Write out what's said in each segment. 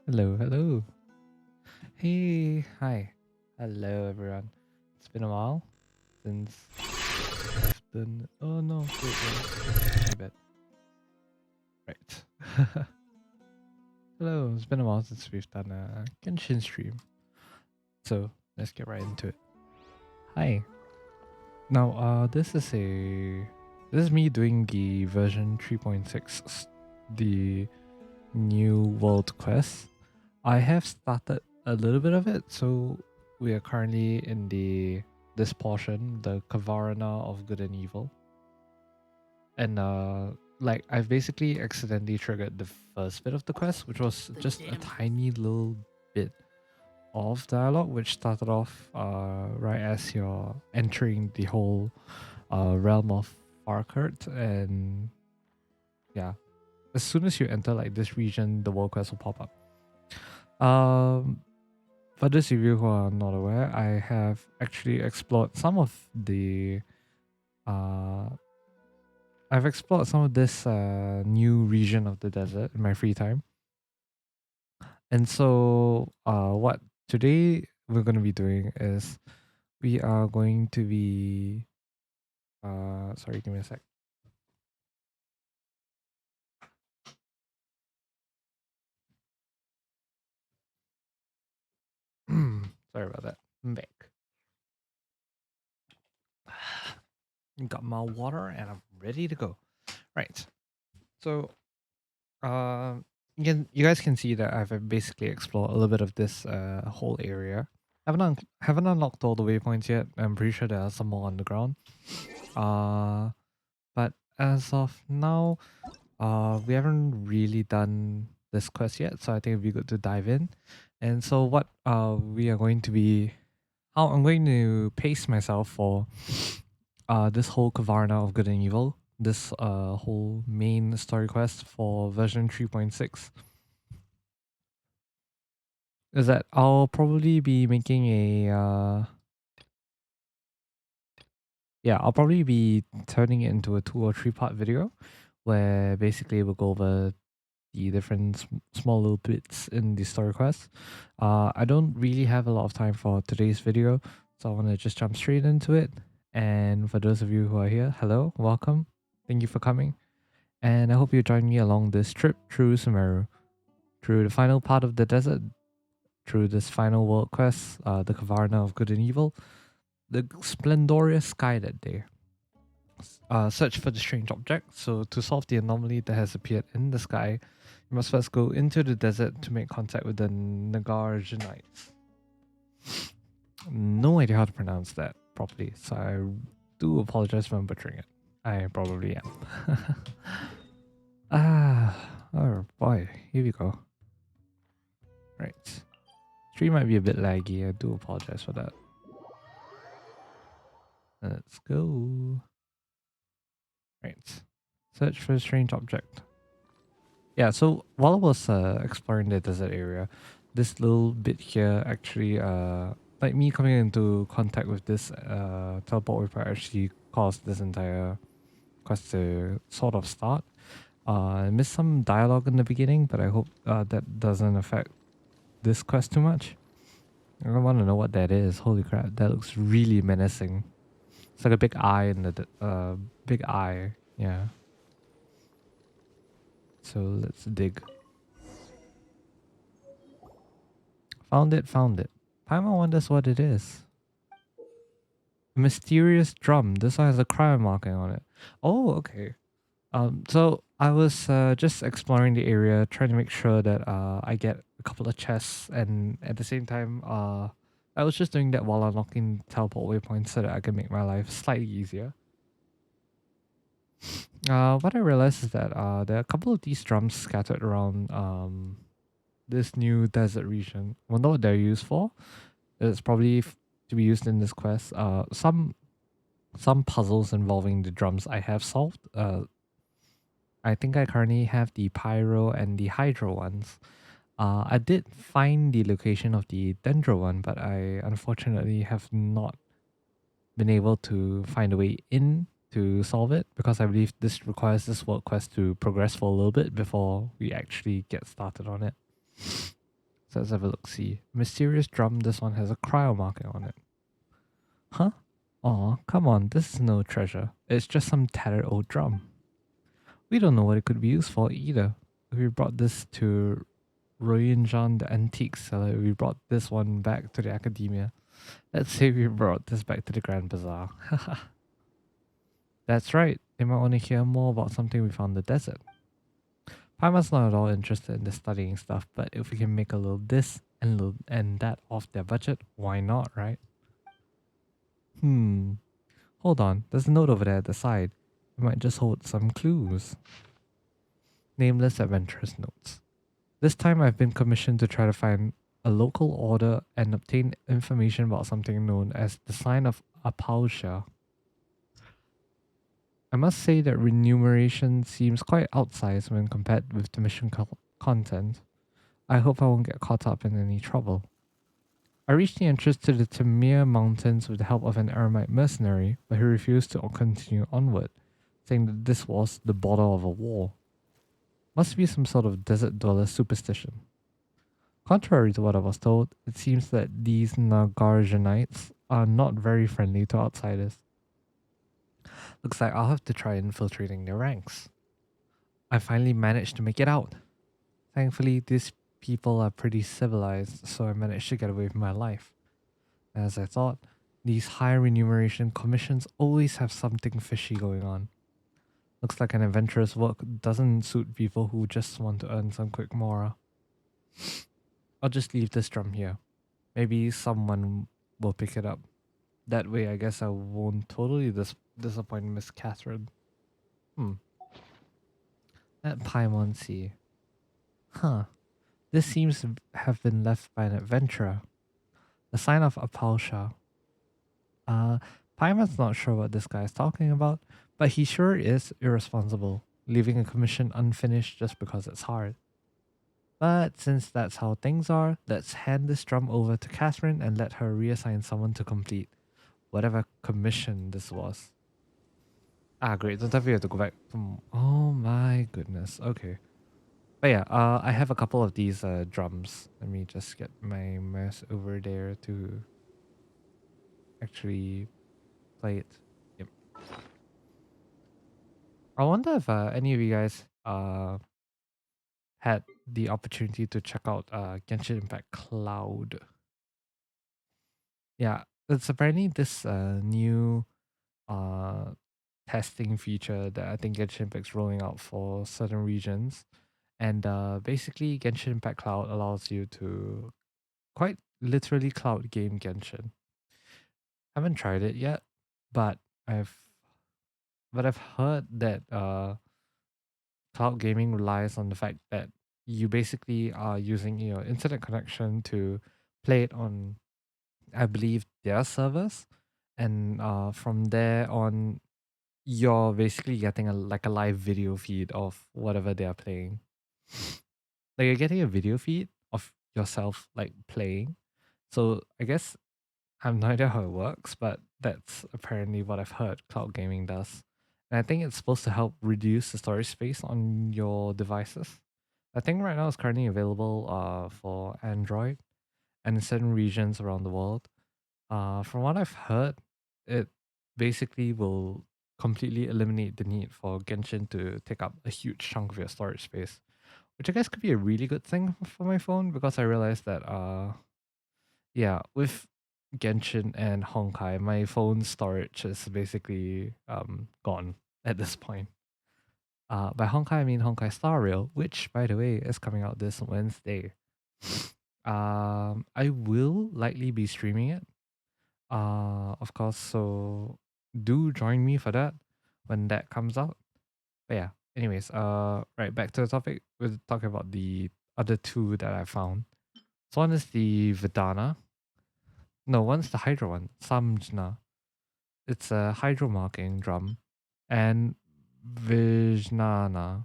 Hello, hello. Hey, hi. Hello, everyone. It's been a while since I've done. Oh no, wait, wait. My bad. Right. Hello, it's been a while since we've done a Genshin stream. So let's get right into it. Hi. Now, this is me doing the version 3.6, the new world quest. I have started a little bit of it, so we are currently in this portion, the Khvarena of Good and Evil, and like I've basically accidentally triggered the first bit of the quest, which was just a tiny little bit of dialogue, which started off right as you're entering the whole realm of Farkert, and yeah, as soon as you enter like this region, the world quest will pop up. For those of you who are not aware, I have actually explored some of the uh I've explored some of this new region of the desert in my free time. And so what today we're gonna be doing is we are going to be sorry, give me a sec. Sorry about that. I'm back. Got my water and I'm ready to go. Right. So you guys can see that I've basically explored a little bit of this whole area. Haven't unlocked all the waypoints yet. I'm pretty sure there are some more on the ground. Uh, but as of now, we haven't really done this quest yet, so I think it'd be good to dive in. And so what we are going to be how I'm going to pace myself for this whole Kavarna of Good and Evil, this whole main story quest for version 3.6, is that I'll probably be making I'll probably be turning it into a 2 or 3 part video where basically we'll go over the different small little bits in the story quest. I don't really have a lot of time for today's video, so I want to just jump straight into it. And for those of you who are here, hello, welcome. Thank you for coming. And I hope you join me along this trip through Sumeru, through the final part of the desert, through this final world quest, the Kavarna of Good and Evil, the splendorous sky that day. Search for the strange object. So to solve the anomaly that has appeared in the sky, you must first go into the desert to make contact with the Nagarjanites. No idea how to pronounce that properly, so I do apologize for butchering it. I probably am. Oh boy, here we go. Right. Stream might be a bit laggy, I do apologize for that. Let's go. Right. Search for a strange object. Yeah, so while I was exploring the desert area, this little bit here actually, like me coming into contact with this teleport wiper actually caused this entire quest to sort of start. I missed some dialogue in the beginning, but I hope that doesn't affect this quest too much. I want to know what that is. Holy crap, that looks really menacing. It's like a big eye in the big eye. Yeah. So let's dig. Found it, found it. Paimon wonders what it is. A mysterious drum. This one has a cryo marking on it. Oh, okay. So I was just exploring the area, trying to make sure that I get a couple of chests, and at the same time, I was just doing that while unlocking teleport waypoints so that I can make my life slightly easier. What I realized is that there are a couple of these drums scattered around this new desert region. Wonder what they're used for. It's probably to be used in this quest. Some puzzles involving the drums I have solved. I think I currently have the pyro and the hydro ones. I did find the location of the dendro one, but I unfortunately have not been able to find a way in to solve it because I believe this requires this world quest to progress for a little bit before we actually get started on it. Let's have a look-see. Mysterious drum, this one has a cryo marking on it. Huh? Aw, come on, this is no treasure. It's just some tattered old drum. We don't know what it could be used for either. If we brought this to Royinjan, the antique seller, we brought this one back to the academia. Let's say we brought this back to the Grand Bazaar. That's right. They might want to hear more about something we found in the desert. Paima's not at all interested in the studying stuff, but if we can make a little this and that off their budget, why not, right? Hold on, there's a note over there at the side. It might just hold some clues. Nameless adventurous notes. This time I've been commissioned to try to find a local order and obtain information about something known as the sign of Apalsha. I must say that remuneration seems quite outsized when compared with the mission content. I hope I won't get caught up in any trouble. I reached the entrance to the Tamir Mountains with the help of an Aramite mercenary, but he refused to continue onward, saying that this was the border of a war. Must be some sort of desert dweller superstition. Contrary to what I was told, it seems that these Nagarjanites are not very friendly to outsiders. Looks like I'll have to try infiltrating their ranks. I finally managed to make it out. Thankfully, these people are pretty civilized, so I managed to get away with my life. As I thought, these high remuneration commissions always have something fishy going on. Looks like an adventurous work doesn't suit people who just want to earn some quick mora. I'll just leave this drum here. Maybe someone will pick it up. That way, I guess I won't totally disappoint Miss Catherine. At Paimon Sea. Huh. This seems to have been left by an adventurer. The sign of Apalsha. Paimon's not sure what this guy is talking about, but he sure is irresponsible, leaving a commission unfinished just because it's hard. But since that's how things are, let's hand this drum over to Catherine and let her reassign someone to complete whatever commission this was. Ah, great. Don't have to go back. Oh my goodness. Okay. But yeah, I have a couple of these drums. Let me just get my mouse over there to actually play it. Yep. I wonder if any of you guys had the opportunity to check out Genshin Impact Cloud. Yeah, it's apparently this new uh testing feature that I think Genshin Impact's rolling out for certain regions. And basically, Genshin Impact Cloud allows you to quite literally cloud game Genshin. Haven't tried it yet, but I've I've heard that cloud gaming relies on the fact that you basically are using your internet connection to play it on, I believe, their servers, and from there on, you're basically getting a live video feed of whatever they are playing. Like you're getting a video feed of yourself like playing. So I guess I have no idea how it works, but that's apparently what I've heard cloud gaming does. And I think it's supposed to help reduce the storage space on your devices. I think right now it's currently available for Android and in certain regions around the world. From what I've heard, it basically will completely eliminate the need for Genshin to take up a huge chunk of your storage space, which I guess could be a really good thing for my phone because I realized that yeah, with Genshin and Honkai, my phone storage is basically gone at this point. By Honkai, I mean Honkai Star Rail, which, by the way, is coming out this Wednesday. I will likely be streaming it. Of course, so do join me for that when that comes out. But yeah, anyways, right, back to the topic. We're talking about the other two that I found. So one is the Vedana. No, one's the Hydro one, Samjna. It's a hydro marking drum. And Vijnana.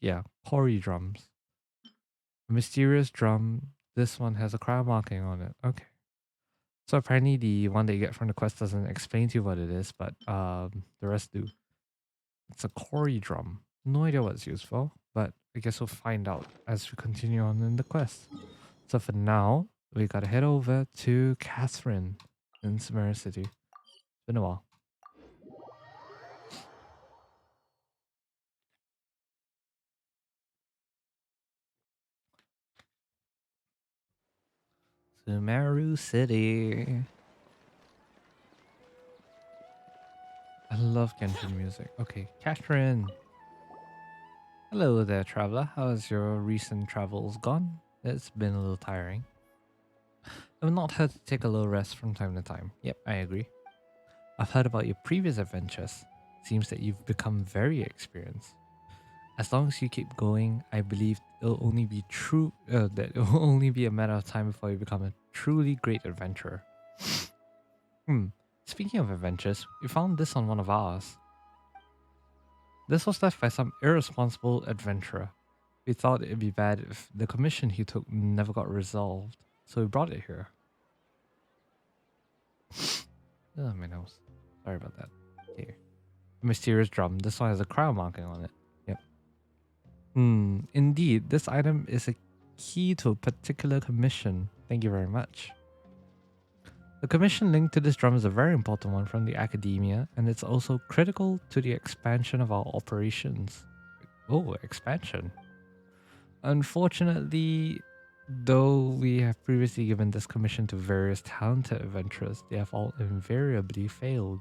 Yeah, Pori drums. A mysterious drum. This one has a cryo marking on it. Okay. So apparently the one that you get from the quest doesn't explain to you what it is, but the rest do. It's a Kori drum. No idea what it's used for, but I guess we'll find out as we continue on in the quest. So for now, we gotta head over to Catherine in Sumeru City. It's been a while. Sumeru City. I love Genshin music. Okay, Catherine. Hello there, traveler. How has your recent travels gone? It's been a little tiring. I've not had to take a little rest from time to time. Yep, I agree. I've heard about your previous adventures. Seems that you've become very experienced. As long as you keep going, I believe it'll only be true that it will only be a matter of time before you become a truly great adventurer. Hmm. Speaking of adventures, we found this on one of ours. This was left by some irresponsible adventurer. We thought it'd be bad if the commission he took never got resolved, so we brought it here. Oh, my nose. Sorry about that. Here. A mysterious drum. This one has a crown marking on it. Yep. Indeed, this item is a key to a particular commission. Thank you very much. The commission linked to this drum is a very important one from the academia, and it's also critical to the expansion of our operations. Oh, expansion. Unfortunately, though we have previously given this commission to various talented adventurers, they have all invariably failed.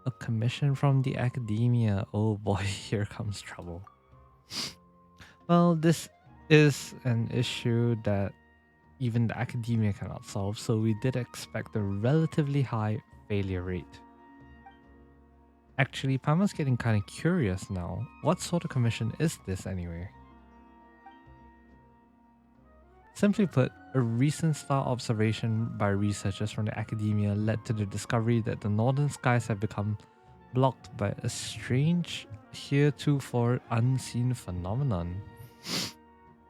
A commission from the academia. Oh boy, here comes trouble. Well, this is an issue that even the academia cannot solve, so we did expect a relatively high failure rate. Actually, Pama's getting kind of curious now. What sort of commission is this anyway? Simply put, a recent star observation by researchers from the academia led to the discovery that the northern skies have become blocked by a strange, heretofore unseen phenomenon.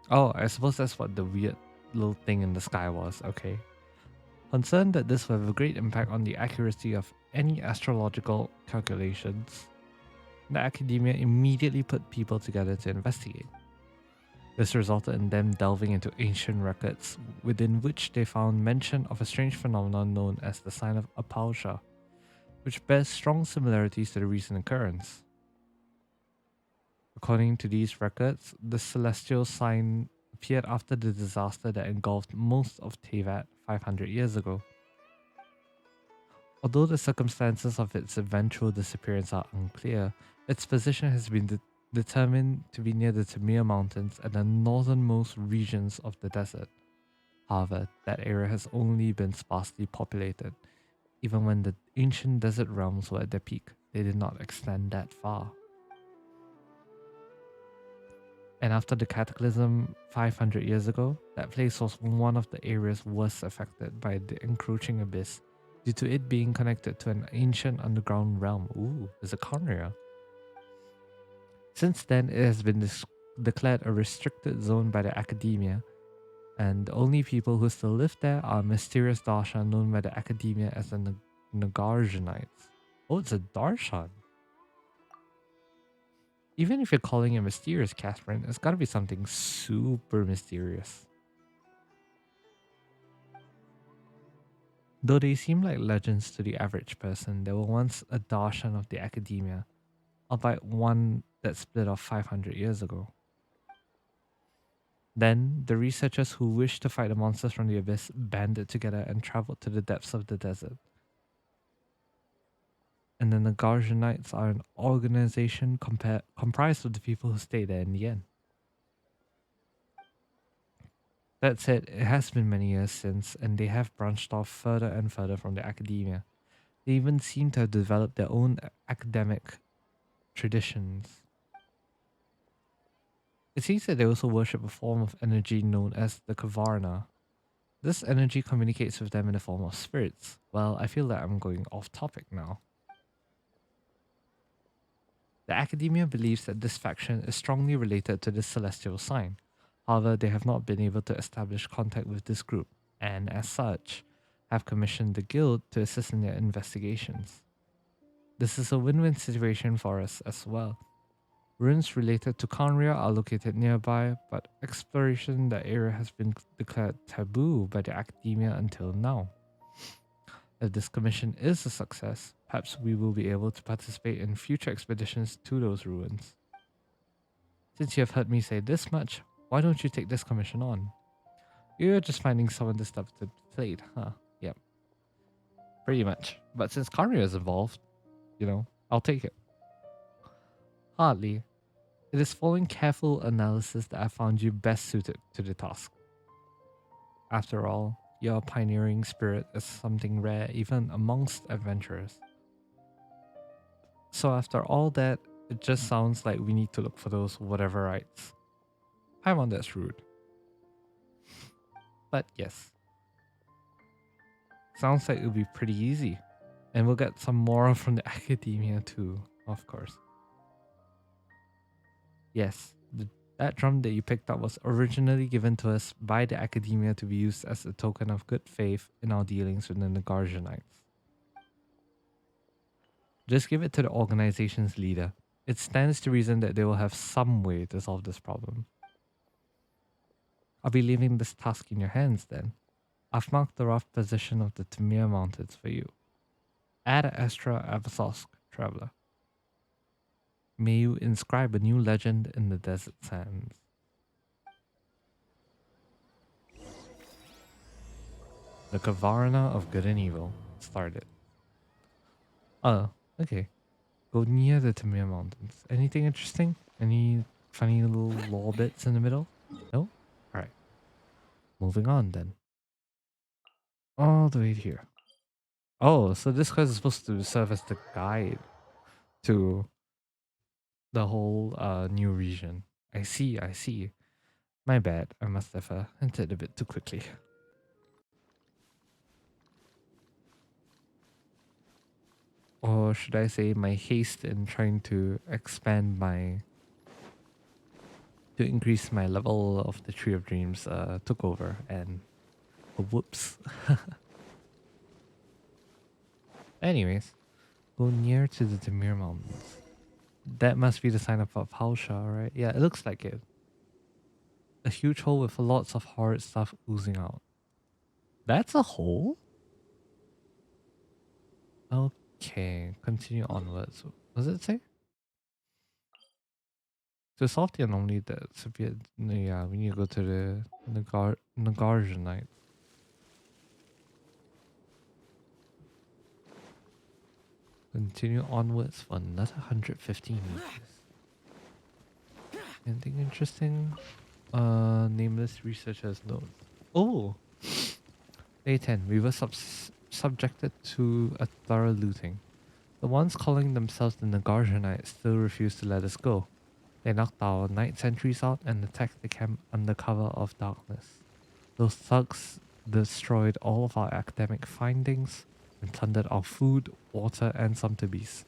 Oh, I suppose that's what the weird little thing in the sky was, okay. Concerned that this will have a great impact on the accuracy of any astrological calculations, the academia immediately put people together to investigate. This resulted in them delving into ancient records, within which they found mention of a strange phenomenon known as the sign of Apalsha, which bears strong similarities to the recent occurrence. According to these records, the celestial sign appeared after the disaster that engulfed most of Tevat 500 years ago. Although the circumstances of its eventual disappearance are unclear, its position has been determined to be near the Tamir Mountains and the northernmost regions of the desert. However, that area has only been sparsely populated. Even when the ancient desert realms were at their peak, they did not extend that far. And after the cataclysm 500 years ago, that place was one of the areas worst affected by the encroaching abyss due to it being connected to an ancient underground realm. Ooh, there's a corner. Since then, it has been declared a restricted zone by the academia, and the only people who still live there are a mysterious darshan known by the academia as the Nagarjanites. Oh, it's a darshan. Even if you're calling it mysterious, Catherine, it's gotta be something super mysterious. Though they seem like legends to the average person, there were once a darshan of the academia, albeit one that split off 500 years ago. Then, the researchers who wished to fight the monsters from the abyss banded together and traveled to the depths of the desert. And then the Guardianites are an organization comprised of the people who stay there in the end. That said, it has been many years since, and they have branched off further and further from the academia. They even seem to have developed their own academic traditions. It seems that they also worship a form of energy known as the Khvarena. This energy communicates with them in the form of spirits. Well, I feel that I'm going off topic now. The academia believes that this faction is strongly related to the celestial sign. However, they have not been able to establish contact with this group, and as such, have commissioned the guild to assist in their investigations. This is a win-win situation for us as well. Ruins related to Conria are located nearby, but exploration in the area has been declared taboo by the academia until now. If this commission is a success, perhaps we will be able to participate in future expeditions to those ruins. Since you have heard me say this much, why don't you take this commission on? You're just finding someone to step to the plate, huh? Yep, pretty much. But since Conria is involved, I'll take it. Hardly. It is following careful analysis that I found you best suited to the task. After all, your pioneering spirit is something rare even amongst adventurers. So after all that, it just sounds like we need to look for those whatever rights. Paimon, that's rude. But yes. Sounds like it'll be pretty easy. And we'll get some more from the academia too, of course. Yes, that drum that you picked up was originally given to us by the academia to be used as a token of good faith in our dealings with the Nagarjanites. Just give it to the organization's leader. It stands to reason that they will have some way to solve this problem. I'll be leaving this task in your hands then. I've marked the rough position of the Tamir Mountains for you. Add Astra Avasosk, traveler. May you inscribe a new legend in the desert sands. The Khvarena of Good and Evil started. Oh, okay. Go near the Tamir Mountains. Anything interesting? Any funny little lore bits in the middle? No? Alright. Moving on then. All the way here. Oh, so this quest is supposed to serve as the guide to the whole new region. I see, I see. My bad. I must have entered a bit too quickly. Or should I say my haste in trying to expand to increase my level of the Tree of Dreams took over and whoops. Anyways, go near to the Tamir Mountains. That must be the sign of Pausha, right? Yeah, it looks like it. A huge hole with lots of horrid stuff oozing out. That's a hole? Okay, continue onwards. What does it say? To solve the anomaly that's a bit... Yeah, we need to go to the Nagarjanite. Continue onwards for another 115 meters. Anything interesting? Nameless researchers note. Oh! Day 10. We were subjected to a thorough looting. The ones calling themselves the Nagarjanites still refuse to let us go. They knocked our night sentries out and attacked the camp under cover of darkness. Those thugs destroyed all of our academic findings and plundered our food, water, and some beasts.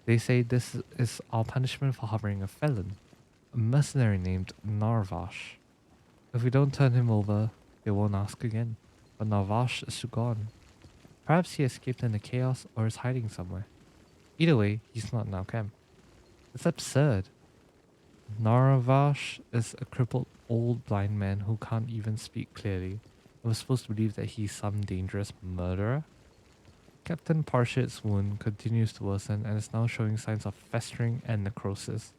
They say this is our punishment for harboring a felon, a mercenary named Narvash. If we don't turn him over, they won't ask again. But Narvash is gone. Perhaps he escaped in the chaos or is hiding somewhere. Either way, he's not in our camp. It's absurd. Narvash is a crippled old blind man who can't even speak clearly. I was supposed to believe that he's some dangerous murderer. Captain Parshit's wound continues to worsen and is now showing signs of festering and necrosis.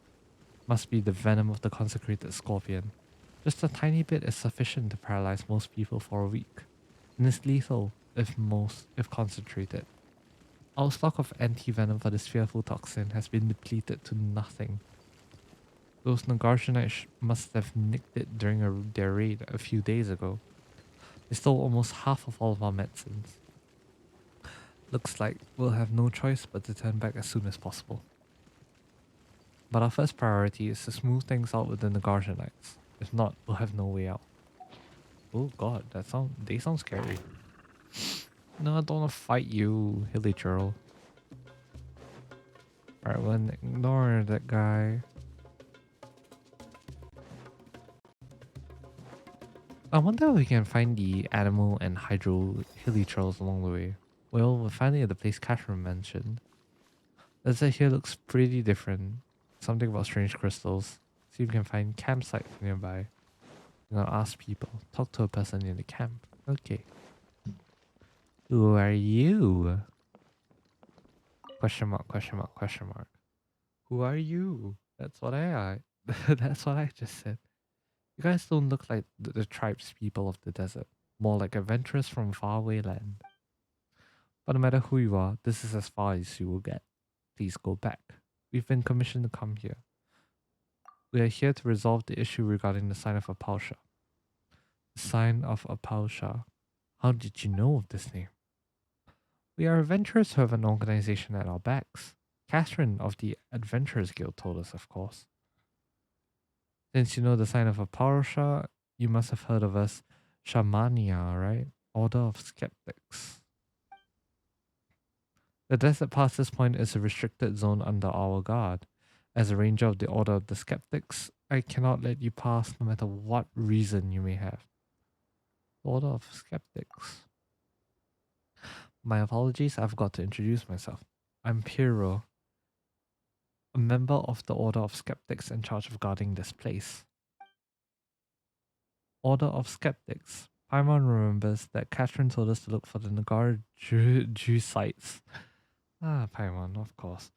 Must be the venom of the consecrated scorpion. Just a tiny bit is sufficient to paralyze most people for a week, and is lethal if concentrated. Our stock of anti-venom for this fearful toxin has been depleted to nothing. Those Nagarjanites must have nicked it during their raid a few days ago. They stole almost half of all of our medicines. Looks like we'll have no choice but to turn back as soon as possible. But our first priority is to smooth things out with the Nagarjanites. If not, we'll have no way out. Oh god, they sound scary. No, I don't want to fight you, Hilly Churl. Alright, we'll ignore that guy. I wonder if we can find the animal and hydro hilly trails along the way. Well, we're finally at the place Catherine mentioned. This here looks pretty different. Something about strange crystals. See if you can find campsites nearby. You know, ask people. Talk to a person in the camp. Okay. Who are you? Question mark, question mark, question mark. Who are you? That's what that's what I just said. You guys don't look like the tribes people of the desert. More like adventurers from faraway land. But no matter who you are, this is as far as you will get. Please go back. We've been commissioned to come here. We are here to resolve the issue regarding the sign of Apalsha. The sign of Apalsha. How did you know of this name? We are adventurers who have an organization at our backs. Catherine of the Adventurers Guild told us, of course. Since you know the sign of Apalsha, you must have heard of us. Shamania, right? Order of Skeptics. The desert past this point is a restricted zone under our guard. As a ranger of the Order of the Skeptics, I cannot let you pass no matter what reason you may have. Order of Skeptics. My apologies, I've got to introduce myself. I'm Piero, a member of the Order of Skeptics in charge of guarding this place. Order of Skeptics. Paimon remembers that Catherine told us to look for the Nagar Jew sites. Ah, Paimon, of course.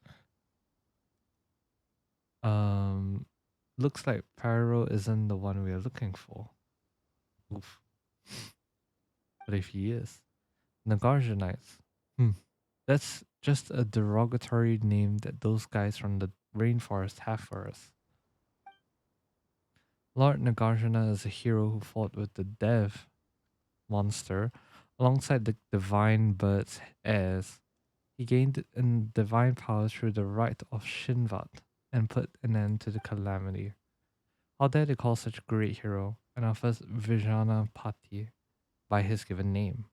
Looks like Pyro isn't the one we are looking for. Oof. But if he is, Nagarjanites. That's just a derogatory name that those guys from the rainforest have for us. Lord Nagarjuna is a hero who fought with the Dev monster alongside the divine bird's heirs. He gained divine power through the rite of Shinvat and put an end to the calamity. How dare they call such a great hero and our first Vijana Pati by his given name?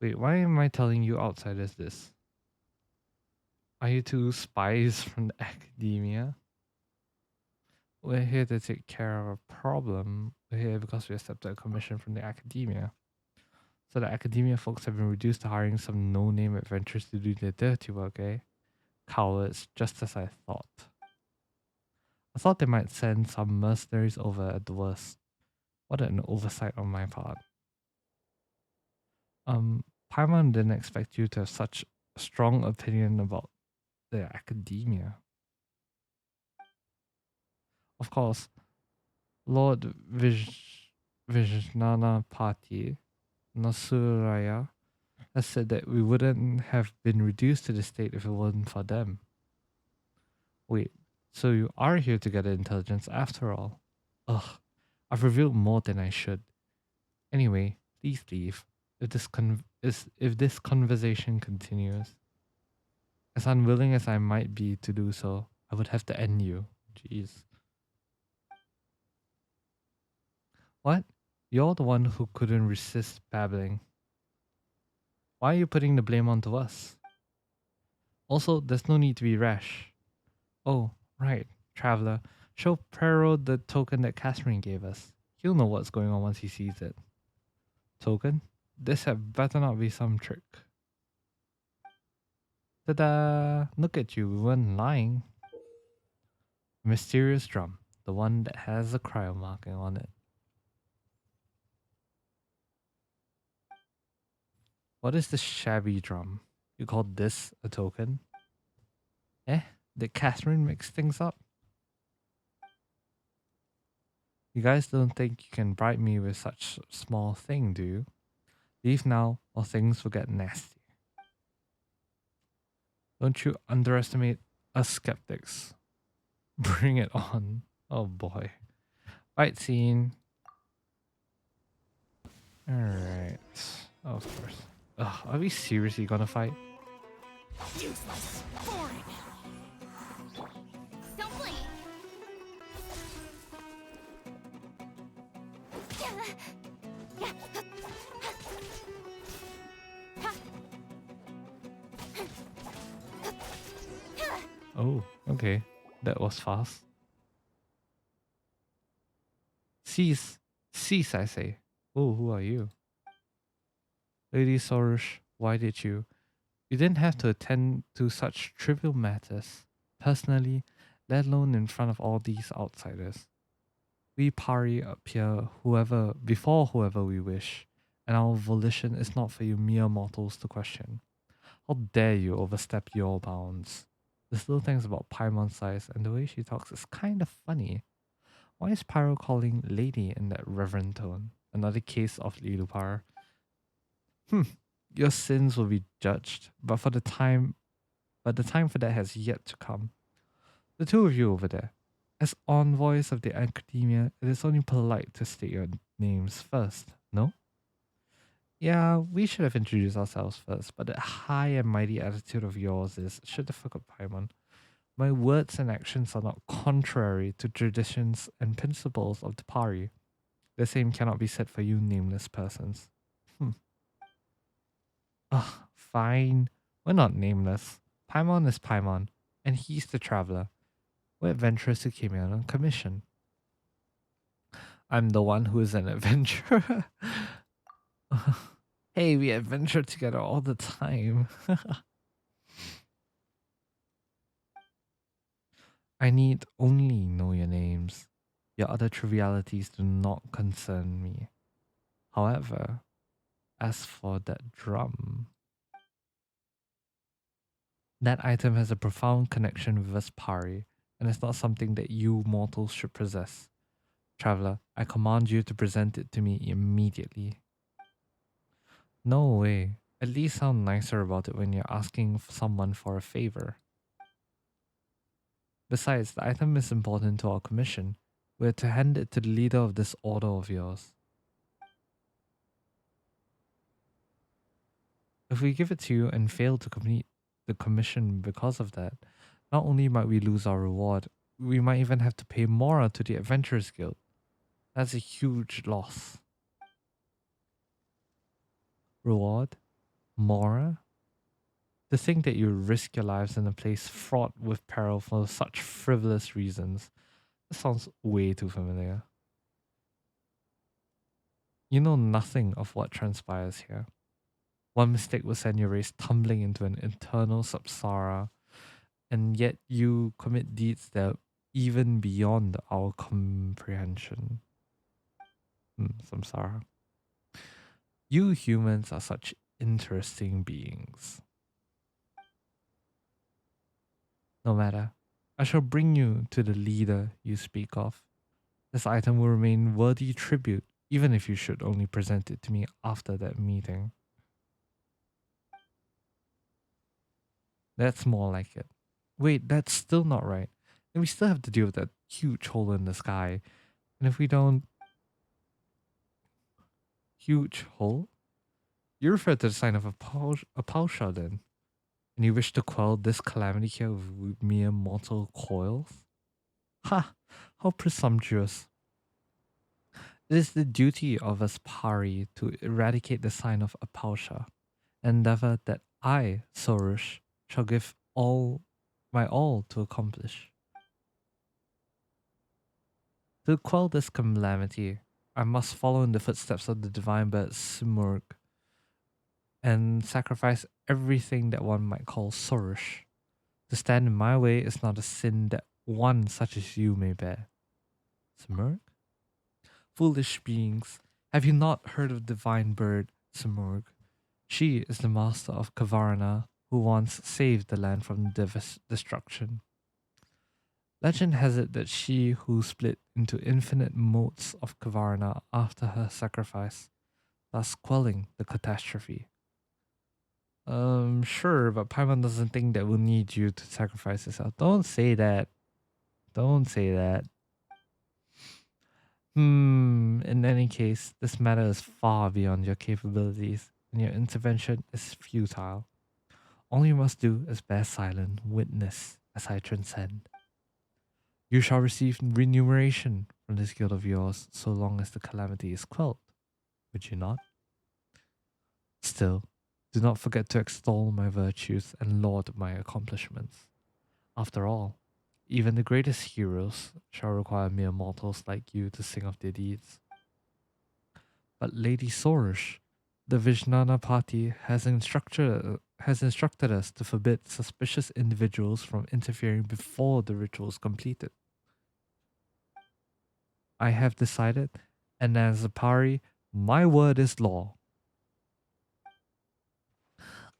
Wait, why am I telling you outsiders this? Are you two spies from the academia? We're here to take care of a problem. We're here because we accepted a commission from the academia. So the academia folks have been reduced to hiring some no-name adventurers to do their dirty work, eh? Cowards, just as I thought. I thought they might send some mercenaries over at the worst. What an oversight on my part. Paimon didn't expect you to have such a strong opinion about the academia. Of course, Lord Vijnana Pati Nasuraya has said that we wouldn't have been reduced to this state if it wasn't for them. Wait, so you are here to get intelligence after all? Ugh, I've revealed more than I should. Anyway, please leave. If this conversation continues, as unwilling as I might be to do so, I would have to end you. Jeez. What? You're the one who couldn't resist babbling. Why are you putting the blame onto us? Also, there's no need to be rash. Oh, right, traveler. Show Pero the token that Catherine gave us. He'll know what's going on once he sees it. Token? This had better not be some trick. Ta-da! Look at you, we weren't lying. Mysterious drum. The one that has a cryo marking on it. What is this shabby drum? You call this a token? Eh? Did Catherine mix things up? You guys don't think you can bribe me with such a small thing, do you? Leave now, or things will get nasty. Don't you underestimate us skeptics. Bring it on. Oh boy. Fight scene. Alright. Oh, of course. Ugh, are we seriously gonna fight? Useless. Boring. Don't blink. Oh, okay. That was fast. Cease. Cease, I say. Oh, who are you? Lady Sorush, why did you? You didn't have to attend to such trivial matters, personally, let alone in front of all these outsiders. We Pari appear whoever we wish, and our volition is not for you mere mortals to question. How dare you overstep your bounds? The little things about Paimon's size and the way she talks is kind of funny. Why is Pyro calling lady in that reverent tone? Another case of Lilupar. Hmm, your sins will be judged, but the time for that has yet to come. The two of you over there. As envoys of the academia, it is only polite to state your names first, no? Yeah, we should have introduced ourselves first, but that high and mighty attitude of yours is should have forgot Paimon. My words and actions are not contrary to traditions and principles of the Pari. The same cannot be said for you nameless persons. Hmm. Ugh, fine. We're not nameless. Paimon is Paimon, and he's the traveler. We're adventurers who came here on commission. I'm the one who is an adventurer. Hey, we adventure together all the time. I need only know your names. Your other trivialities do not concern me. However, as for that drum, that item has a profound connection with us Pari, and it's not something that you mortals should possess. Traveler, I command you to present it to me immediately. No way. At least sound nicer about it when you're asking someone for a favor. Besides, the item is important to our commission. We're to hand it to the leader of this order of yours. If we give it to you and fail to complete the commission because of that, not only might we lose our reward, we might even have to pay more to the Adventurers Guild. That's a huge loss. Reward? Mora? To think that you risk your lives in a place fraught with peril for such frivolous reasons. This sounds way too familiar. You know nothing of what transpires here. One mistake will send your race tumbling into an eternal samsara, and yet you commit deeds that are even beyond our comprehension. Samsara. You humans are such interesting beings. No matter, I shall bring you to the leader you speak of. This item will remain worthy tribute, even if you should only present it to me after that meeting. That's more like it. Wait, that's still not right. And we still have to deal with that huge hole in the sky. And if we don't... Huge hole? You refer to the sign of a Pausha then? And you wish to quell this calamity here with mere mortal coils? Ha! How presumptuous. It is the duty of us Pari to eradicate the sign of Apausha, endeavor that I, Sorush, shall give all my all to accomplish. To quell this calamity, I must follow in the footsteps of the divine bird Sumeru and sacrifice everything that one might call Sorush. To stand in my way is not a sin that one such as you may bear. Sumeru? Foolish beings, have you not heard of divine bird Sumeru? She is the master of Khvarena, who once saved the land from destruction. Legend has it that she who split into infinite motes of Khvarena after her sacrifice, thus quelling the catastrophe. Sure, but Paimon doesn't think that we'll need you to sacrifice yourself. Don't say that. Don't say that. In any case, this matter is far beyond your capabilities, and your intervention is futile. All you must do is bear silent witness as I transcend. You shall receive remuneration from this guild of yours so long as the calamity is quelled. Would you not? Still, do not forget to extol my virtues and laud my accomplishments. After all, even the greatest heroes shall require mere mortals like you to sing of their deeds. But Lady Sorush, The Vijnana party has instructed us to forbid suspicious individuals from interfering before the ritual is completed. I have decided, and as a Pari, my word is law.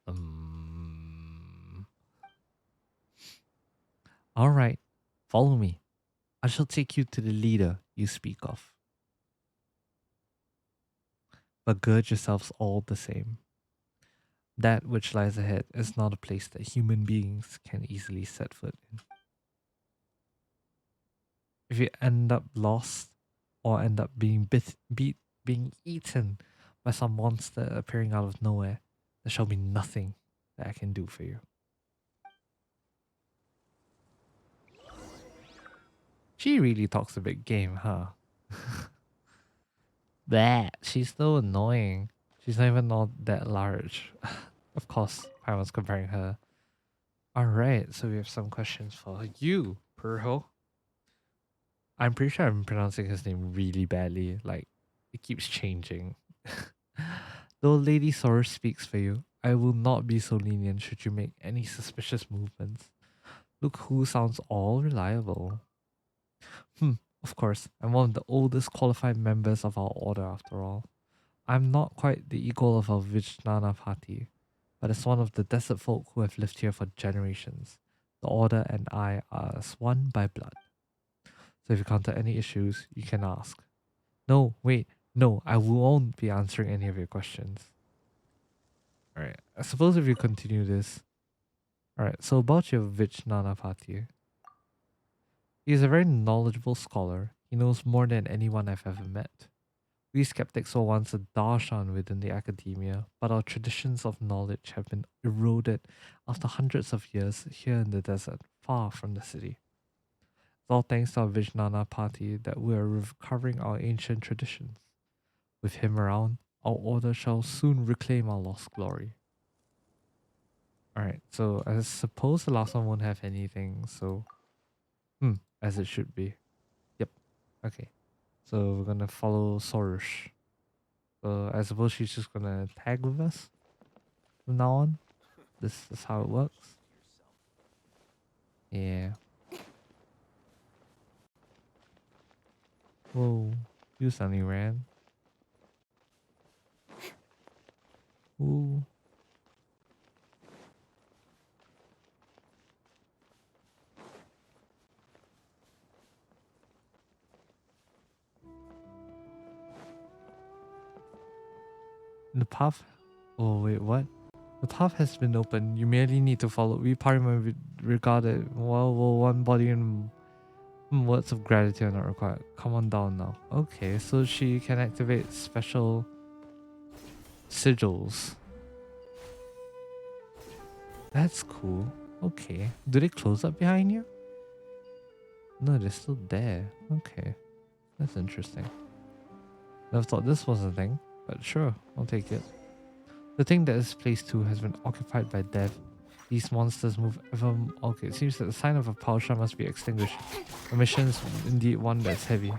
Um, all right, follow me. I shall take you to the leader you speak of. But gird yourselves all the same. That which lies ahead is not a place that human beings can easily set foot in. If you end up lost or end up being being eaten by some monster appearing out of nowhere, there shall be nothing that I can do for you. She really talks a big game, huh? That she's so annoying. She's not even all that large. Of course, I was comparing her. Alright, so we have some questions for you, Perho. I'm pretty sure I'm pronouncing his name really badly. Like, it keeps changing. Though Lady Sorush speaks for you, I will not be so lenient should you make any suspicious movements. Look who sounds all reliable. Of course, I'm one of the oldest qualified members of our order after all. I'm not quite the equal of our Vijnana party, but as one of the desert folk who have lived here for generations, the order and I are as one by blood. So if you encounter any issues, you can ask. No, wait, no, I won't be answering any of your questions. Alright, I suppose if you continue this. Alright, so about your Vijnana party. He is a very knowledgeable scholar. He knows more than anyone I've ever met. We skeptics were once a darshan within the academia, but our traditions of knowledge have been eroded after hundreds of years here in the desert, far from the city. It's all thanks to our Vijnana party that we are recovering our ancient traditions. With him around, our order shall soon reclaim our lost glory. Alright, so I suppose the last one won't have anything, so as it should be. Yep. Okay. So we're gonna follow Sorush. So I suppose she's just gonna tag with us from now on. This is how it works. Yeah. Whoa. You suddenly ran. Ooh. The path. Oh wait, what? The path has been opened. You merely need to follow. We parliament regarded well, one body and words of gratitude are not required. Come on down now. Okay, so she can activate special sigils. That's cool. Okay. Do they close up behind you? No, they're still there. Okay. That's interesting. Never thought this was a thing, but sure, I'll take it. The thing that is place 2 has been occupied by death. These monsters move ever. Okay, it seems that the sign of a power shot must be extinguished. The mission is indeed one that's heavy.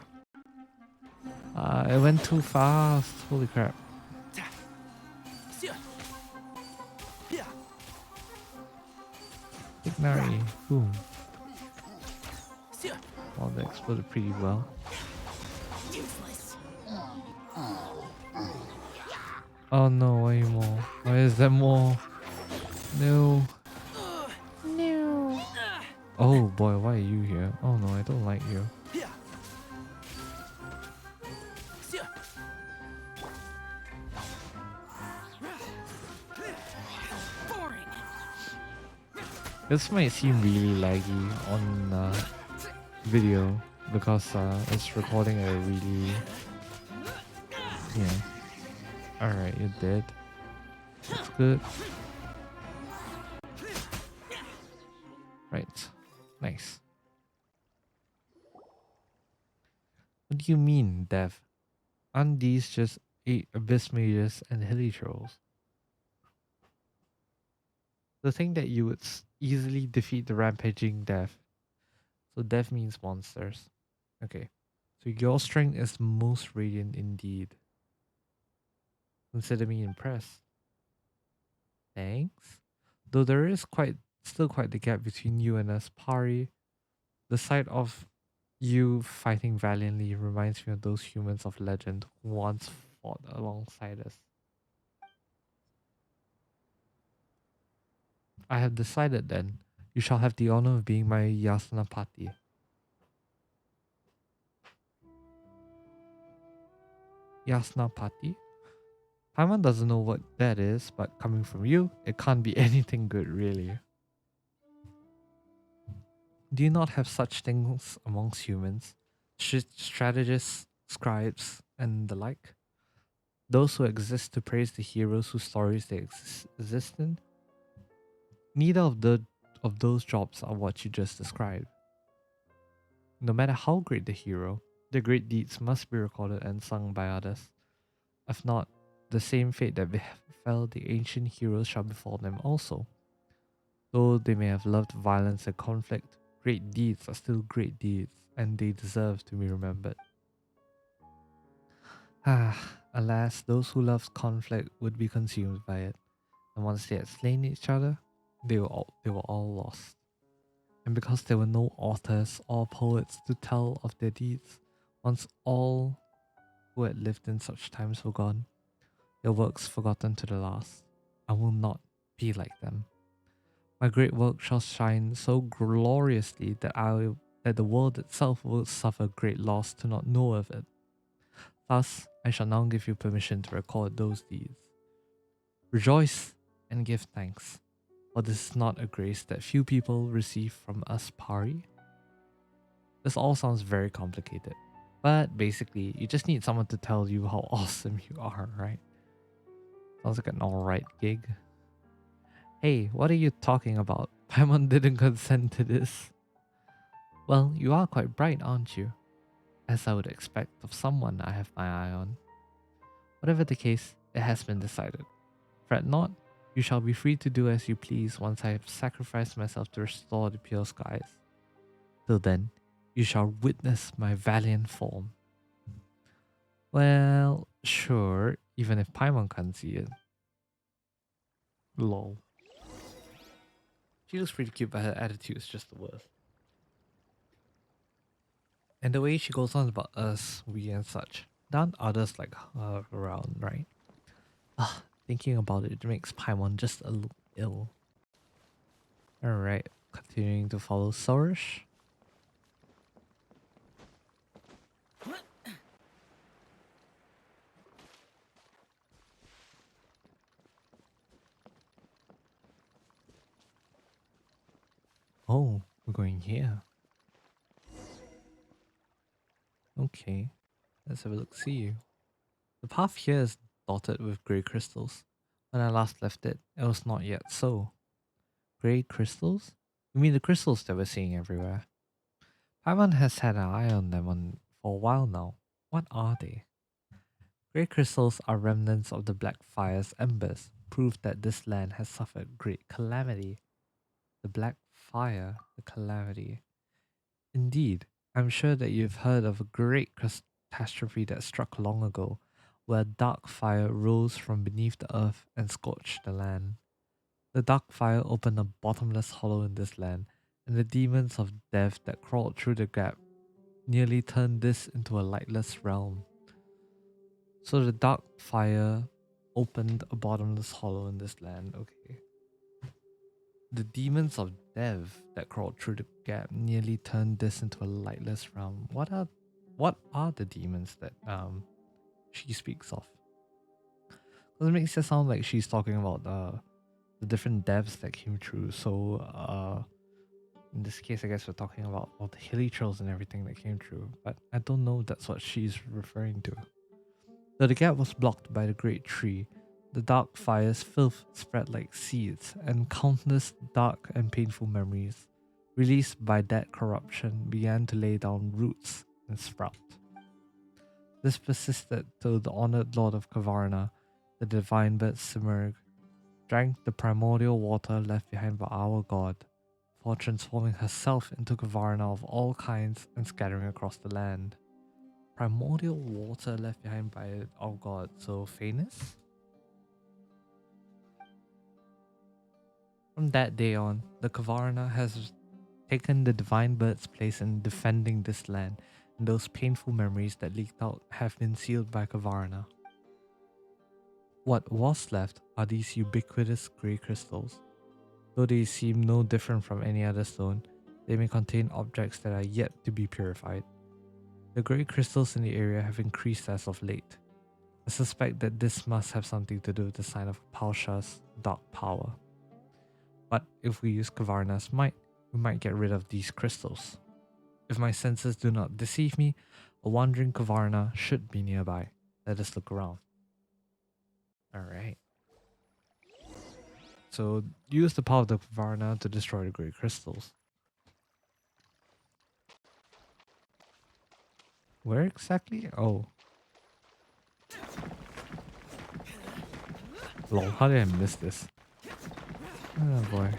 It went too fast. Holy crap. Ignari. Boom. Well, they exploded pretty well. Oh no, why are you more? Why is there more? No. No. Oh boy, why are you here? Oh no, I don't like you. This might seem really laggy on video because it's recording at a really Alright, you're dead. That's good. Right. Nice. What do you mean, Dev? Aren't these just 8 abyss mages and hilly trolls? The thing that you would easily defeat the rampaging Dev. So Dev means monsters. Okay. So your strength is most radiant indeed. Consider me impressed. Thanks. Though there is still quite the gap between you and us, Pari. The sight of you fighting valiantly reminds me of those humans of legend who once fought alongside us. I have decided then, you shall have the honor of being my Yasnapati. Yasnapati? Paimon doesn't know what that is, but coming from you, it can't be anything good, really. Do you not have such things amongst humans? Strategists, scribes, and the like? Those who exist to praise the heroes whose stories they exist in? Neither of those jobs are what you just described. No matter how great the hero, their great deeds must be recorded and sung by others. If not, the same fate that befell the ancient heroes shall befall them also. Though they may have loved violence and conflict, great deeds are still great deeds, and they deserve to be remembered. Alas, those who loved conflict would be consumed by it, and once they had slain each other, they were all lost. And because there were no authors or poets to tell of their deeds, once all who had lived in such times were gone, their works forgotten to the last, I will not be like them. My great work shall shine so gloriously that the world itself will suffer great loss to not know of it. Thus, I shall now give you permission to record those deeds. Rejoice and give thanks, for this is not a grace that few people receive from us Pari. This all sounds very complicated, but basically, you just need someone to tell you how awesome you are, right? Sounds like an alright gig. Hey, what are you talking about? Paimon didn't consent to this. Well, you are quite bright, aren't you? As I would expect of someone I have my eye on. Whatever the case, it has been decided. Fret not, you shall be free to do as you please once I have sacrificed myself to restore the pure skies. Till then, you shall witness my valiant form. Well, sure, even if Paimon can't see it. Lol. She looks pretty cute, but her attitude is just the worst. And the way she goes on about us, we and such. There aren't others like her around, right? Thinking about it makes Paimon just a little ill. Alright, continuing to follow Sorush. Oh, we're going here. Okay, let's have a look. See you. The path here is dotted with grey crystals. When I last left it, it was not yet so. Grey crystals? You mean the crystals that we're seeing everywhere? Paimon has had an eye on them for a while now. What are they? Grey crystals are remnants of the Black Fire's embers, proof that this land has suffered great calamity. The Black Fire, the calamity. Indeed, I'm sure that you've heard of a great catastrophe that struck long ago, where dark fire rose from beneath the earth and scorched the land. The dark fire opened a bottomless hollow in this land, and the demons of death that crawled through the gap nearly turned this into a lightless realm. So the dark fire opened a bottomless hollow in this land, okay. The demons of death that crawled through the gap nearly turned this into a lightless realm. What are the demons that she speaks of? Because it makes it sound like she's talking about the different devs that came through. So in this case, I guess we're talking about all the hilly trails and everything that came through. But I don't know if that's what she's referring to. Though the gap was blocked by the great tree, the dark fire's filth spread like seeds, and countless dark and painful memories, released by that corruption, began to lay down roots and sprout. This persisted till the honored lord of Khvarena, the divine bird Sumeru, drank the primordial water left behind by our god, for transforming herself into Khvarena of all kinds and scattering across the land. Primordial water left behind by our god, so famous? From that day on, the Khvarena has taken the divine bird's place in defending this land, and those painful memories that leaked out have been sealed by Khvarena. What was left are these ubiquitous grey crystals. Though they seem no different from any other stone, they may contain objects that are yet to be purified. The grey crystals in the area have increased as of late. I suspect that this must have something to do with the sign of Palsha's dark power. But if we use Khvarna's might, we might get rid of these crystals. If my senses do not deceive me, a wandering Khvarna should be nearby. Let us look around. Alright. So use the power of the Khvarna to destroy the grey crystals. Where exactly? Oh. Lol, how did I miss this? Oh boy.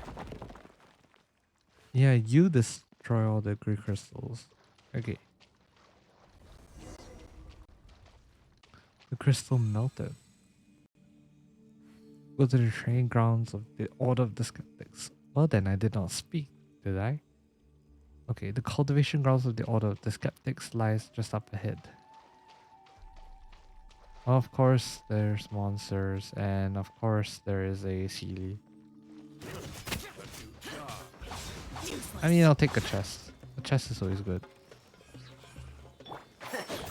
Yeah, you destroy all the grey crystals. Okay. The crystal melted. Go to the training grounds of the Order of the Skeptics. Well then, I did not speak, did I? Okay, the cultivation grounds of the Order of the Skeptics lies just up ahead. Of course, there's monsters, and of course, there is a Sealy. I mean, I'll take a chest. A chest is always good.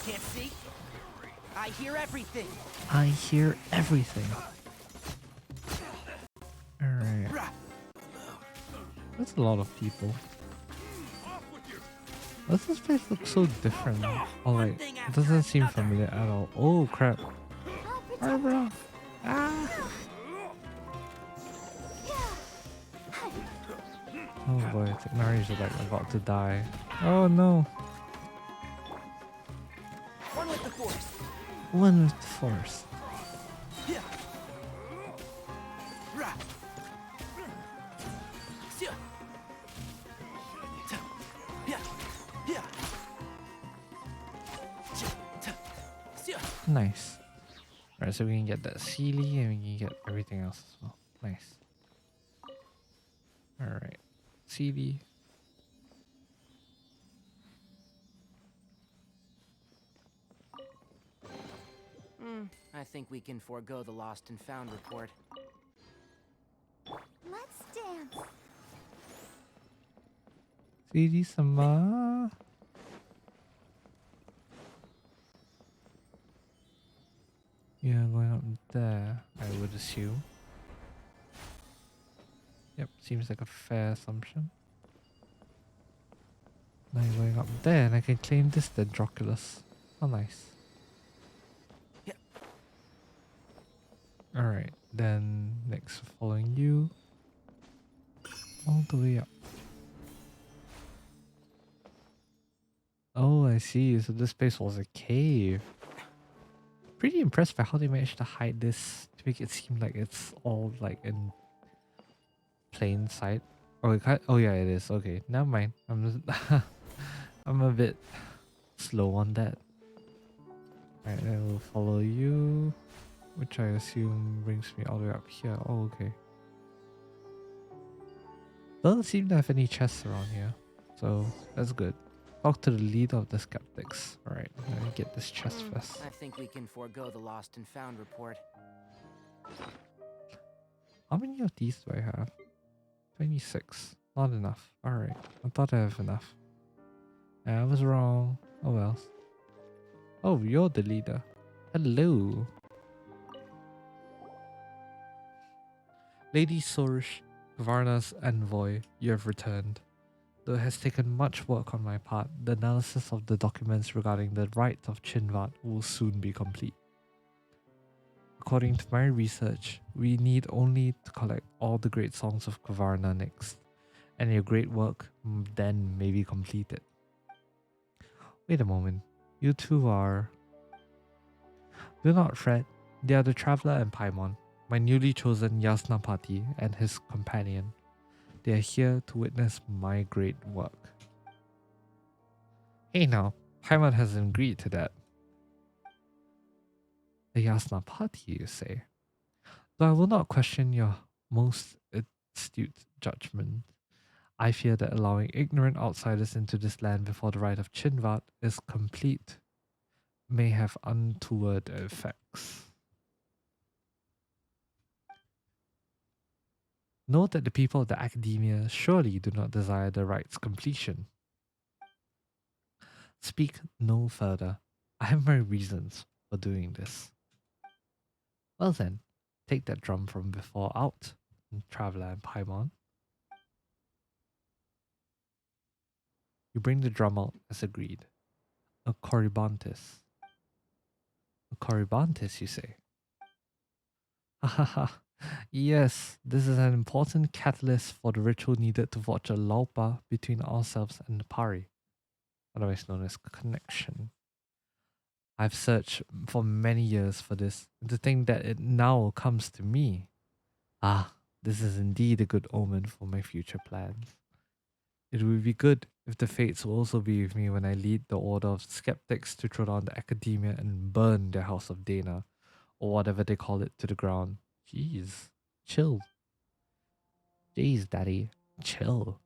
Can't see? I hear everything. I hear everything. Alright. That's a lot of people. Does this place look so different? Or like, it doesn't seem familiar at all. Oh crap. Alright, bro. Ah. Oh boy, Tignari's like about to die. Oh no. One with the force. One with the force. Nice. Alright, so we can get that Sealy and we can get everything else as well. Nice. Alright. Sealy. I think we can forego the lost and found report. Let's dance. Sealy-sama. Yeah, going up there, I would assume. Yep, seems like a fair assumption. Now you're going up there and I can claim this Dendroculus. How nice. Yep. Alright, then next following you. All the way up. Oh, I see. So this place was a cave. Pretty impressed by how they managed to hide this to make it seem like it's all like in plain sight. Oh, oh yeah, it is. Okay, never mind. I'm a bit slow on that. Alright, I will follow you, which I assume brings me all the way up here. Oh, okay. Doesn't seem to have any chests around here, so that's good. Talk to the leader of the skeptics. Alright, let me get this chest first. I think we can forego the lost and found report. How many of these do I have? 26. Not enough. Alright, I thought I have enough. I was wrong. Oh well. Oh, you're the leader. Hello. Lady Sorush, Khvarna's envoy, you have returned. Though it has taken much work on my part, the analysis of the documents regarding the rites of Chinvat will soon be complete. According to my research, we need only to collect all the great songs of Khvarna next, and your great work then may be completed. Wait a moment, you two are... Do not fret, they are the Traveller and Paimon, my newly chosen Yasnapati and his companion. They are here to witness my great work. Hey now, Paimon has agreed to that. The Yasnapati, you say? Though I will not question your most astute judgment. I fear that allowing ignorant outsiders into this land before the rite of Chinvat is complete may have untoward effects. Note that the people of the academia surely do not desire the rite's completion. Speak no further. I have my reasons for doing this. Well then, take that drum from before out, traveler and Paimon. You bring the drum out as agreed. A Corybantis. A Corybantis, you say? Ha ha ha. Yes, this is an important catalyst for the ritual needed to forge a laupa between ourselves and the Pari, otherwise known as connection. I've searched for many years for this, and to think that it now comes to me. Ah, this is indeed a good omen for my future plans. It would be good if the fates will also be with me when I lead the order of skeptics to throw down the academia and burn their house of Dana, or whatever they call it, to the ground. Jeez, chill. Jeez, daddy, chill.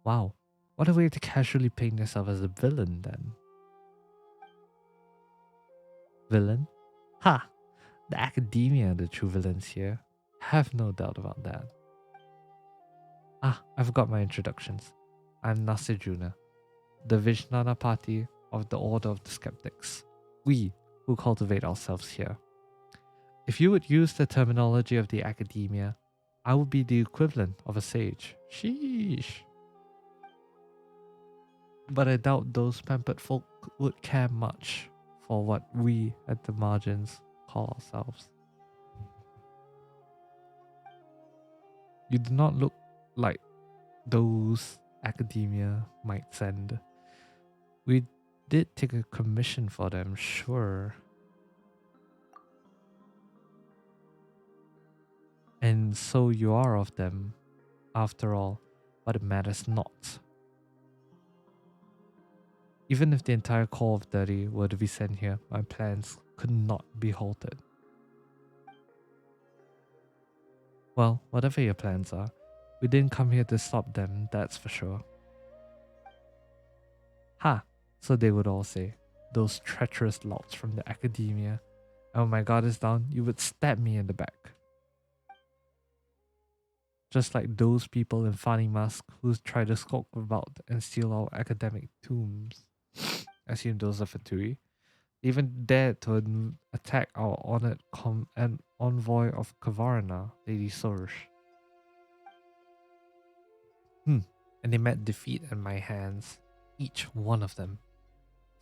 Wow, what a way to casually paint yourself as a villain then. Villain? Ha! The academia are the true villains here. Have no doubt about that. Ah, I forgot my introductions. I'm Nasijuna, the Vijnana party of the Order of the Skeptics. We who cultivate ourselves here. If you would use the terminology of the academia, I would be the equivalent of a sage. Sheesh. But I doubt those pampered folk would care much for what we at the margins call ourselves. You do not look like those academia might send. We did take a commission for them, sure. And so you are of them, after all, but it matters not. Even if the entire core of 30 were to be sent here, my plans could not be halted. Well, whatever your plans are, we didn't come here to stop them, that's for sure. Ha! So they would all say, those treacherous louts from the academia. And when my guard is down, you would stab me in the back. Just like those people in funny masks who try to skulk about and steal our academic tombs. I assume those are Fatui. Even dared to attack our honored and envoy of Khvarena, Lady Sorush. And they met defeat at my hands. Each one of them.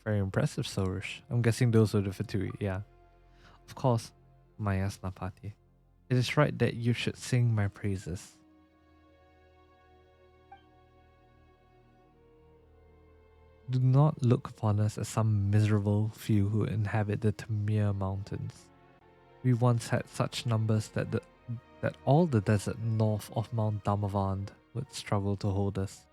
Very impressive, Sorush. I'm guessing those were the Fatui, yeah. Of course, my Asnapati. It is right that you should sing my praises. Do not look upon us as some miserable few who inhabit the Tamir Mountains. We once had such numbers that all the desert north of Mount Damavand would struggle to hold us.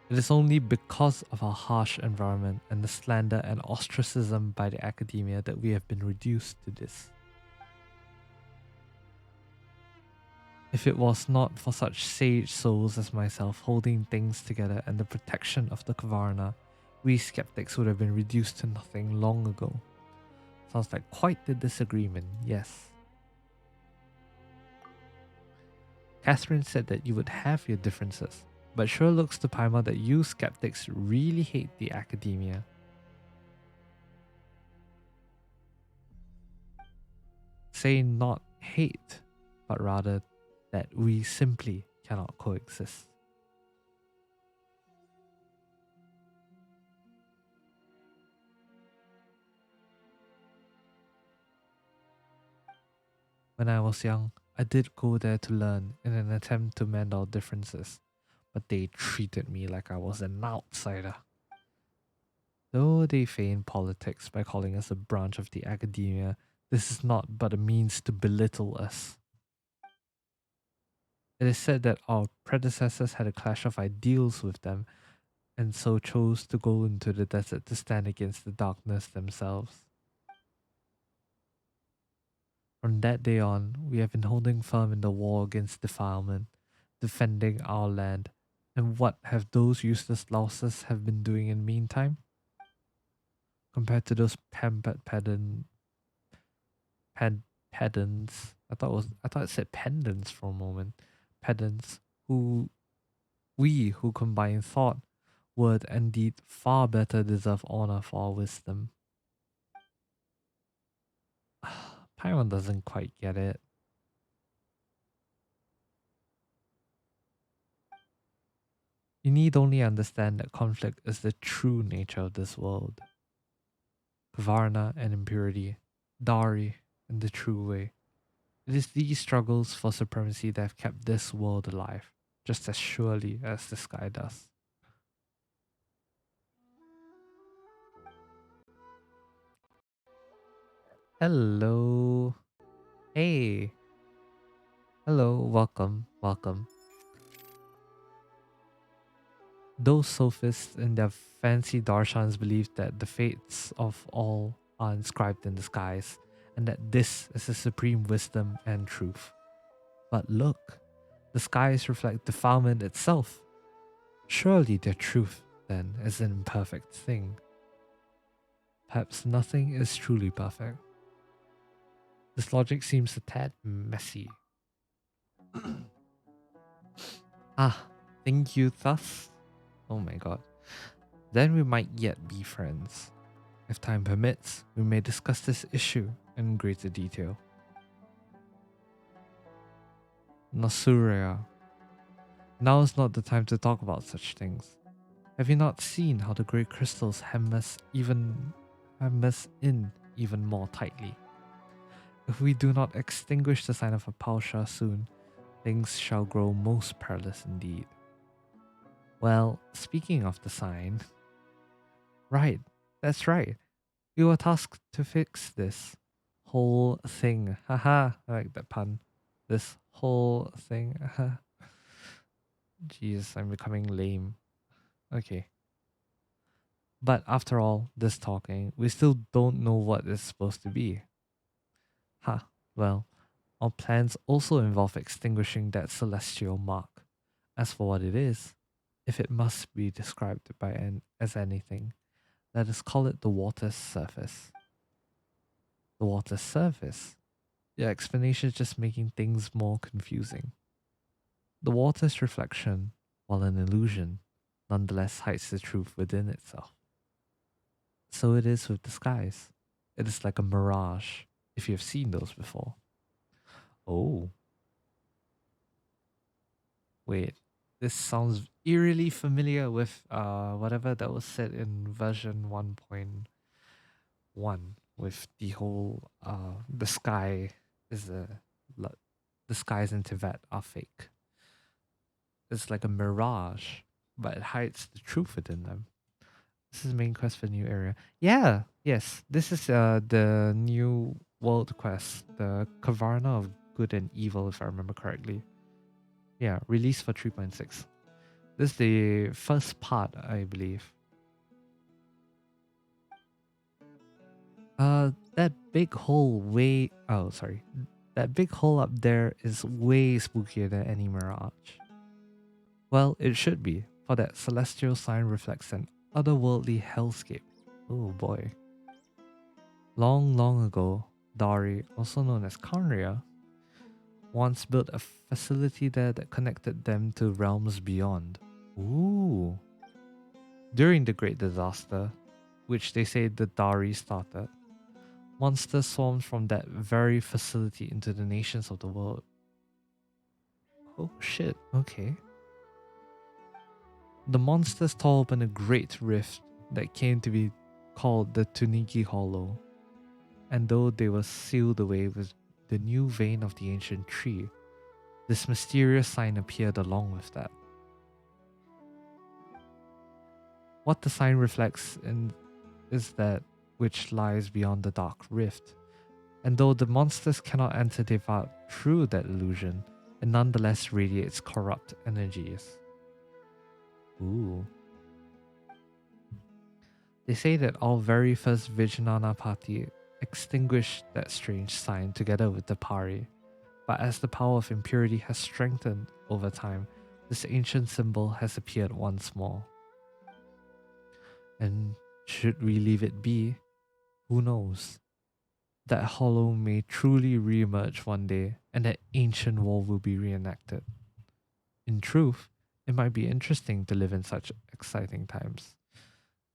It is only because of our harsh environment and the slander and ostracism by the academia that we have been reduced to this. If it was not for such sage souls as myself holding things together and the protection of the Khvarena, we skeptics would have been reduced to nothing long ago. Sounds like quite the disagreement, yes. Catherine said that you would have your differences, but sure looks to Paimon that you skeptics really hate the academia. Say not hate, but rather that we simply cannot coexist. When I was young, I did go there to learn in an attempt to mend our differences, but they treated me like I was an outsider. Though they feign politics by calling us a branch of the academia, this is not but a means to belittle us. It is said that our predecessors had a clash of ideals with them, and so chose to go into the desert to stand against the darkness themselves. From that day on, we have been holding firm in the war against defilement, defending our land. And what have those useless louses have been doing in the meantime? Compared to those pampered ped, pedants, I thought it said pendants for a moment. Pedants who who combine thought, word, and deed far better deserve honor for our wisdom. Paimon doesn't quite get it. You need only understand that conflict is the true nature of this world. Khvarena and impurity, Dari and the true way. It is these struggles for supremacy that have kept this world alive, just as surely as the sky does. Hello. Hey. Hello. Welcome. Welcome. Those sophists in their fancy darshans believe that the fates of all are inscribed in the skies, and that this is the supreme wisdom and truth. But look, the skies reflect defilement itself. Surely their truth, then, is an imperfect thing. Perhaps nothing is truly perfect. This logic seems a tad messy. Think you thus? Oh my god. Then we might yet be friends. If time permits, we may discuss this issue in greater detail. Nasuria. Now is not the time to talk about such things. Have you not seen how the great crystals hem us in even more tightly? If we do not extinguish the sign of Apalsha soon, things shall grow most perilous indeed. Well, speaking of the sign, right, that's right. We were tasked to fix this whole thing. Haha, I like that pun. This whole thing. Jeez, I'm becoming lame. Okay. But after all this talking, we still don't know what it's supposed to be. Well, our plans also involve extinguishing that celestial mark. As for what it is, if it must be described as anything, let us call it the water's surface. The water's surface? Your explanation is just making things more confusing. The water's reflection, while an illusion, nonetheless hides the truth within itself. So it is with the skies. It is like a mirage, if you have seen those before. Oh. Wait. This sounds eerily familiar with whatever that was said in version 1.1 with the whole the sky is the skies in Tibet are fake. It's like a mirage, but it hides the truth within them. This is the main quest for new area. Yeah, yes. This is the new world quest, the Khvarena of Good and Evil, if I remember correctly. Yeah, released for 3.6. This is the first part, I believe. That big hole that big hole up there is way spookier than any mirage. Well, it should be, for that celestial sign reflects an otherworldly hellscape. Oh boy. Long, long ago, Dari, also known as Khaenri'ah, once built a facility there that connected them to realms beyond. Ooh. During the Great Disaster, which they say the Dari started, monsters swarmed from that very facility into the nations of the world. Oh shit, okay. The monsters tore open a great rift that came to be called the Tuniki Hollow, and though they were sealed away with the new vein of the ancient tree, this mysterious sign appeared along with that. What the sign reflects is that which lies beyond the dark rift, and though the monsters cannot enter Devat through that illusion, it nonetheless radiates corrupt energies. Ooh. They say that our very first Vijnana party extinguished that strange sign together with the Pari. But as the power of impurity has strengthened over time, this ancient symbol has appeared once more. And should we leave it be, who knows? That hollow may truly re-emerge one day, and that ancient war will be reenacted. In truth, it might be interesting to live in such exciting times.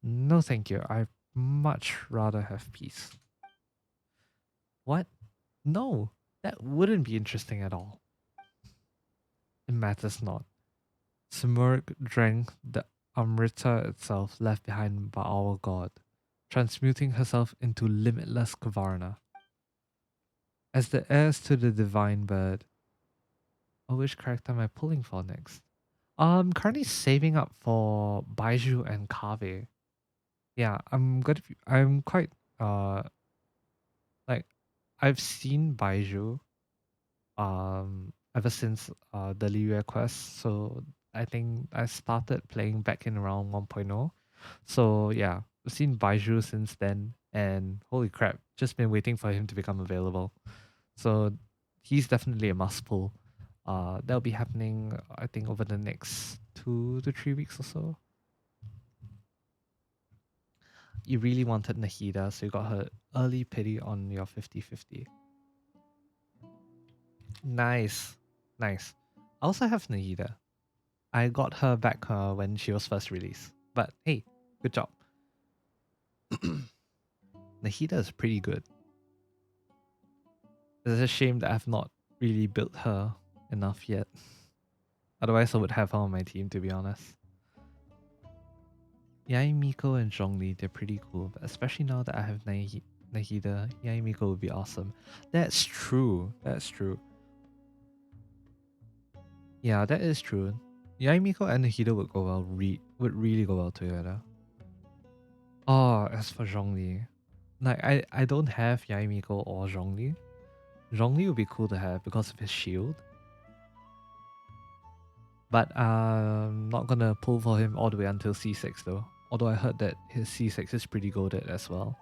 No thank you, I'd much rather have peace. What? No, that wouldn't be interesting at all. It matters not. Sumeru drank the Amrita itself left behind by our god, transmuting herself into limitless Khvarena. As the heirs to the divine bird, which character am I pulling for next? I'm currently saving up for Baiju and Kave. Yeah, I'm quite like I've seen Baiju ever since the Liyue quest, so I think I started playing back in around 1.0. So yeah, I've seen Baiju since then, and holy crap, just been waiting for him to become available. So he's definitely a must pull. That'll be happening, I think, over the next 2 to 3 weeks or so. You really wanted Nahida, so you got her early pity on your 50-50. Nice. Nice. I also have Nahida. I got her back when she was first released. But hey, good job. Nahida is pretty good. It's a shame that I've not really built her enough yet. Otherwise, I would have her on my team, to be honest. Yai Miko and Zhongli, they're pretty cool, but especially now that I have Nahida, Yai Miko would be awesome. That's true. That's true. Yeah, that is true. Yai Miko and Nahida would go well. Would really go well together. Oh, as for Zhongli, like I don't have Yai Miko or Zhongli. Zhongli would be cool to have because of his shield. But I'm not gonna pull for him all the way until C6 though. Although I heard that his C6 is pretty goated as well.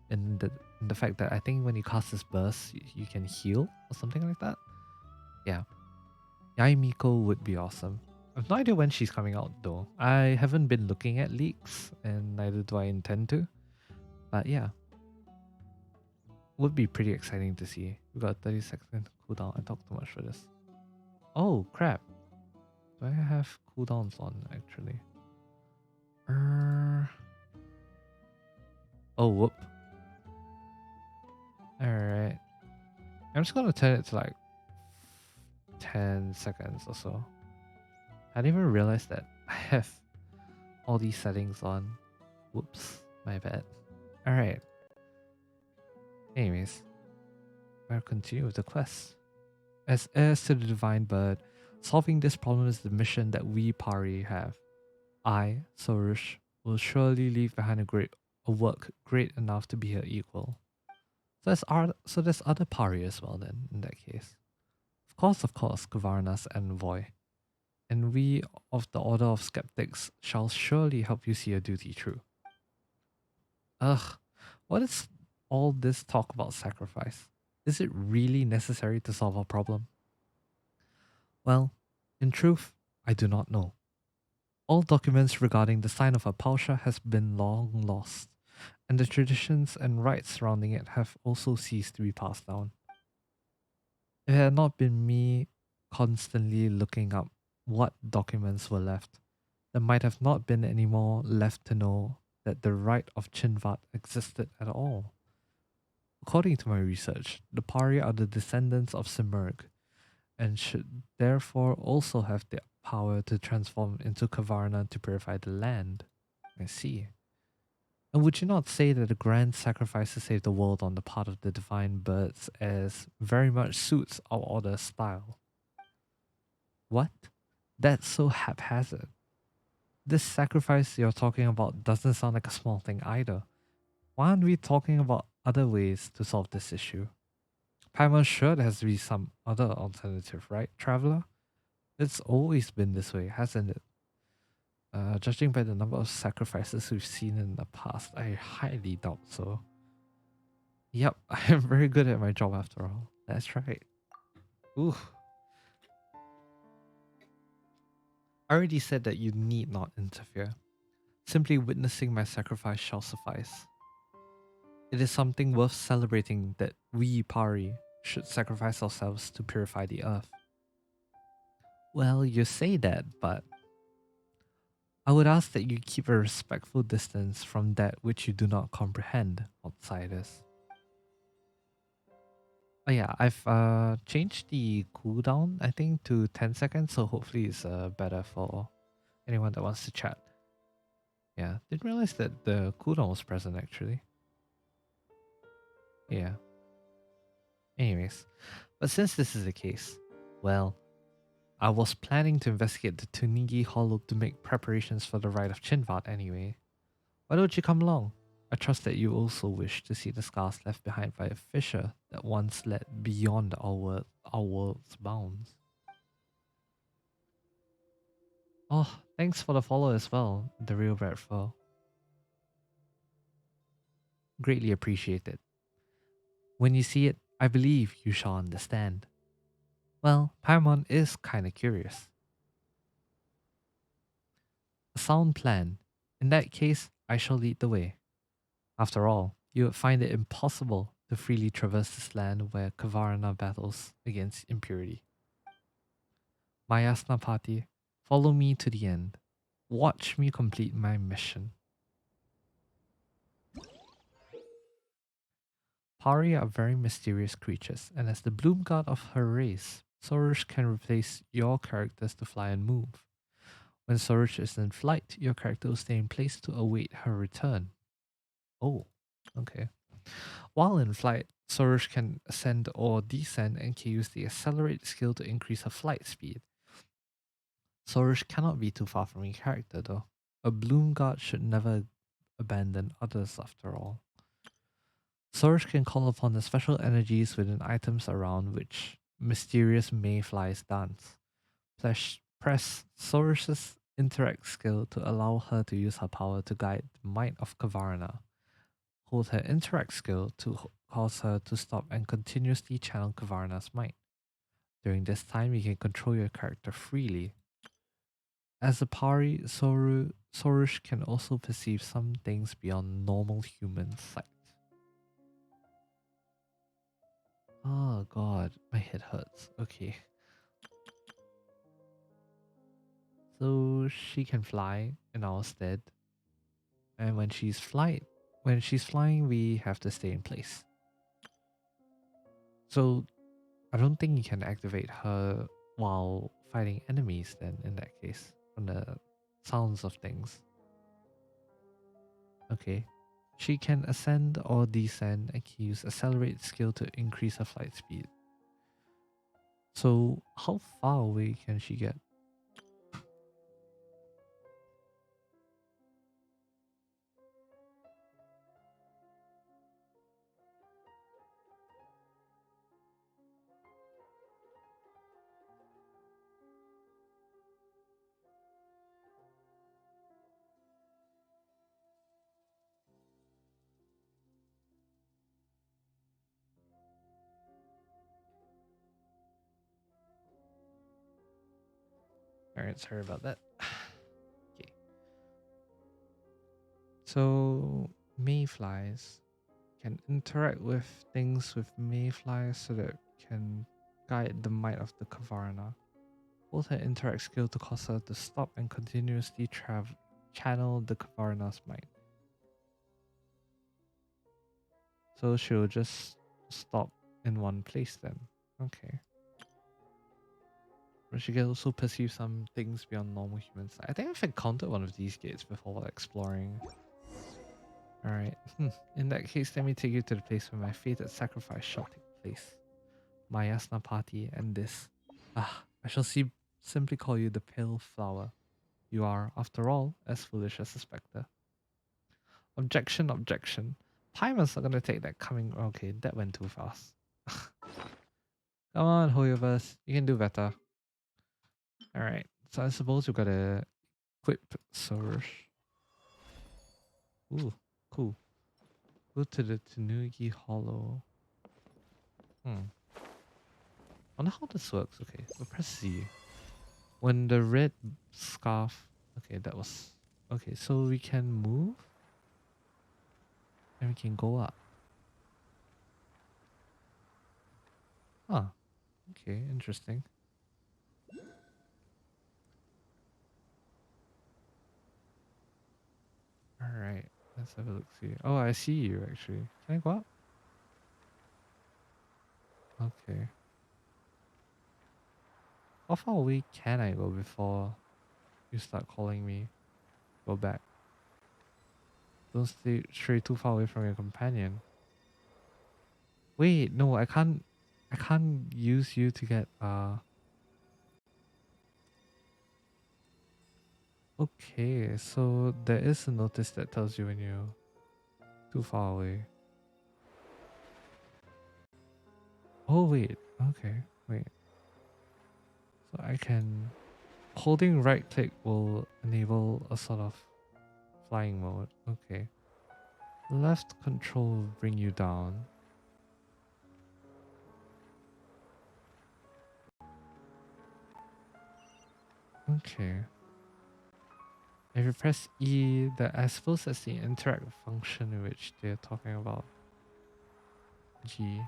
In the fact that I think when you cast his burst, you can heal or something like that. Yeah. Yai Miko would be awesome. I have no idea when she's coming out though. I haven't been looking at leaks, and neither do I intend to. But yeah. Would be pretty exciting to see. We got 30-second cooldown. I talked too much for this. Oh crap. Do I have cooldowns on actually? Oh whoop. Alright. I'm just gonna turn it to like 10 seconds or so. I didn't even realize that I have all these settings on. Whoops, my bad. Alright. Anyways, I'll continue with the quest. As heirs to the divine bird, solving this problem is the mission that we Pari have. I, Sorush, will surely leave behind a work great enough to be her equal. So there's other Pari as well then, in that case. Of course, Khvarena's envoy. And we of the Order of Skeptics shall surely help you see your duty through. Ugh, what is all this talk about sacrifice? Is it really necessary to solve our problem? Well, in truth, I do not know. All documents regarding the sign of Apalsha has been long lost, and the traditions and rites surrounding it have also ceased to be passed down. If it had not been me constantly looking up what documents were left, there might have not been any more left to know that the rite of Chinvat existed at all. According to my research, the Pari are the descendants of Sumeru, and should therefore also have the power to transform into Khvarena to purify the land. I see. And would you not say that the grand sacrifice to save the world on the part of the divine birds as very much suits our order's style? What? That's so haphazard. This sacrifice you're talking about doesn't sound like a small thing either. Why aren't we talking about other ways to solve this issue? Paimon sure there has to be some other alternative, right, Traveler? It's always been this way, hasn't it? Judging by the number of sacrifices we've seen in the past, I highly doubt so. Yep, I am very good at my job after all. That's right. Ooh. I already said that you need not interfere. Simply witnessing my sacrifice shall suffice. It is something worth celebrating that we, Pari, should sacrifice ourselves to purify the earth. Well, you say that, but I would ask that you keep a respectful distance from that which you do not comprehend, outsiders. Oh yeah, I've changed the cooldown, I think, to 10 seconds, so hopefully it's better for anyone that wants to chat. Yeah, didn't realize that the cooldown was present actually. Yeah. Anyways, but since this is the case, well, I was planning to investigate the Tunigi Hollow to make preparations for the rite of Chinvat anyway. Why don't you come along? I trust that you also wish to see the scars left behind by a fissure that once led beyond our world's bounds. Oh, thanks for the follow as well, the real Bradford. Greatly appreciated. When you see it, I believe you shall understand. Well, Paimon is kinda curious. A sound plan. In that case, I shall lead the way. After all, you would find it impossible to freely traverse this land where Khvarena battles against impurity. Mayasnapati, follow me to the end. Watch me complete my mission. Pari are very mysterious creatures, and as the bloom god of her race, Sorush can replace your characters to fly and move. When Sorush is in flight, your character will stay in place to await her return. Oh, okay. While in flight, Sorush can ascend or descend and can use the accelerate skill to increase her flight speed. Sorush cannot be too far from your character though. A bloom god should never abandon others after all. Sorush can call upon the special energies within items around which mysterious mayflies dance. Press Sorush's interact skill to allow her to use her power to guide the might of Khvarena. Hold her interact skill to cause her to stop and continuously channel Khvarena's might. During this time, you can control your character freely. As a Pari, Sorush can also perceive some things beyond normal human sight. Oh god, my head hurts. Okay. So she can fly in our stead. And when she's flying, we have to stay in place. So I don't think you can activate her while fighting enemies then in that case, from the sounds of things. Okay. She can ascend or descend and can use accelerate skill to increase her flight speed. So how far away can she get? Alright, sorry about that. Okay. So mayflies can interact with things with mayflies so that it can guide the might of the Khvarena. Hold her interact skill to cause her to stop and continuously channel the Khvarena's might. So she'll just stop in one place then. Okay. But she can also perceive some things beyond normal humans. I think I've encountered one of these gates before while exploring. Alright. In that case, let me take you to the place where my fated sacrifice shall take place. My Yasna party and this. I shall simply call you the pale flower. You are, after all, as foolish as a spectre. Objection, objection. Paimon's not gonna take that coming. Okay, that went too fast. Come on, Hoyoverse. You can do better. Alright, so I suppose we've gotta equip Sorush. Ooh, cool. Go to the Tanuki Hollow. Hmm. Wonder how this works. Okay, so press Z. When the red scarf. Okay, that was. Okay, so we can move and we can go up. Huh. Okay, interesting. Alright, let's have a look. See. Oh, I see you actually. Can I go up? Okay. How far away can I go before you start calling me? Go back. Don't stray too far away from your companion. Wait, no, I can't. I can't use you to get. Okay, so there is a notice that tells you when you're too far away. Oh wait. Okay. Wait. So I can. Holding right click will enable a sort of flying mode. Okay. Left control will bring you down. Okay. If you press E, I suppose that's the interact function in which they're talking about. G.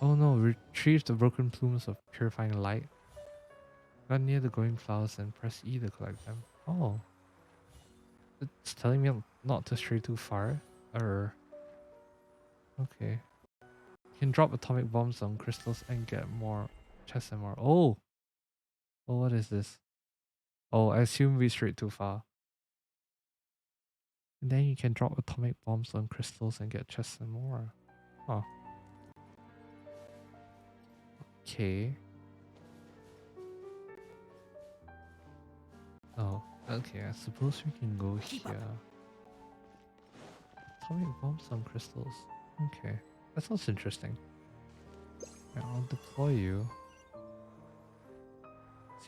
Oh no, retrieve the broken plumes of purifying light. Got near the glowing flowers and press E to collect them. Oh. It's telling me not to stray too far. Okay. You can drop atomic bombs on crystals and get more chests and more. Oh! Oh, what is this? Oh, I assume we strayed too far. And then you can drop atomic bombs on crystals and get chests and more. Huh. Okay. Oh, okay. I suppose we can go here. Atomic bombs on crystals. Okay. That sounds interesting. Yeah, I'll deploy you.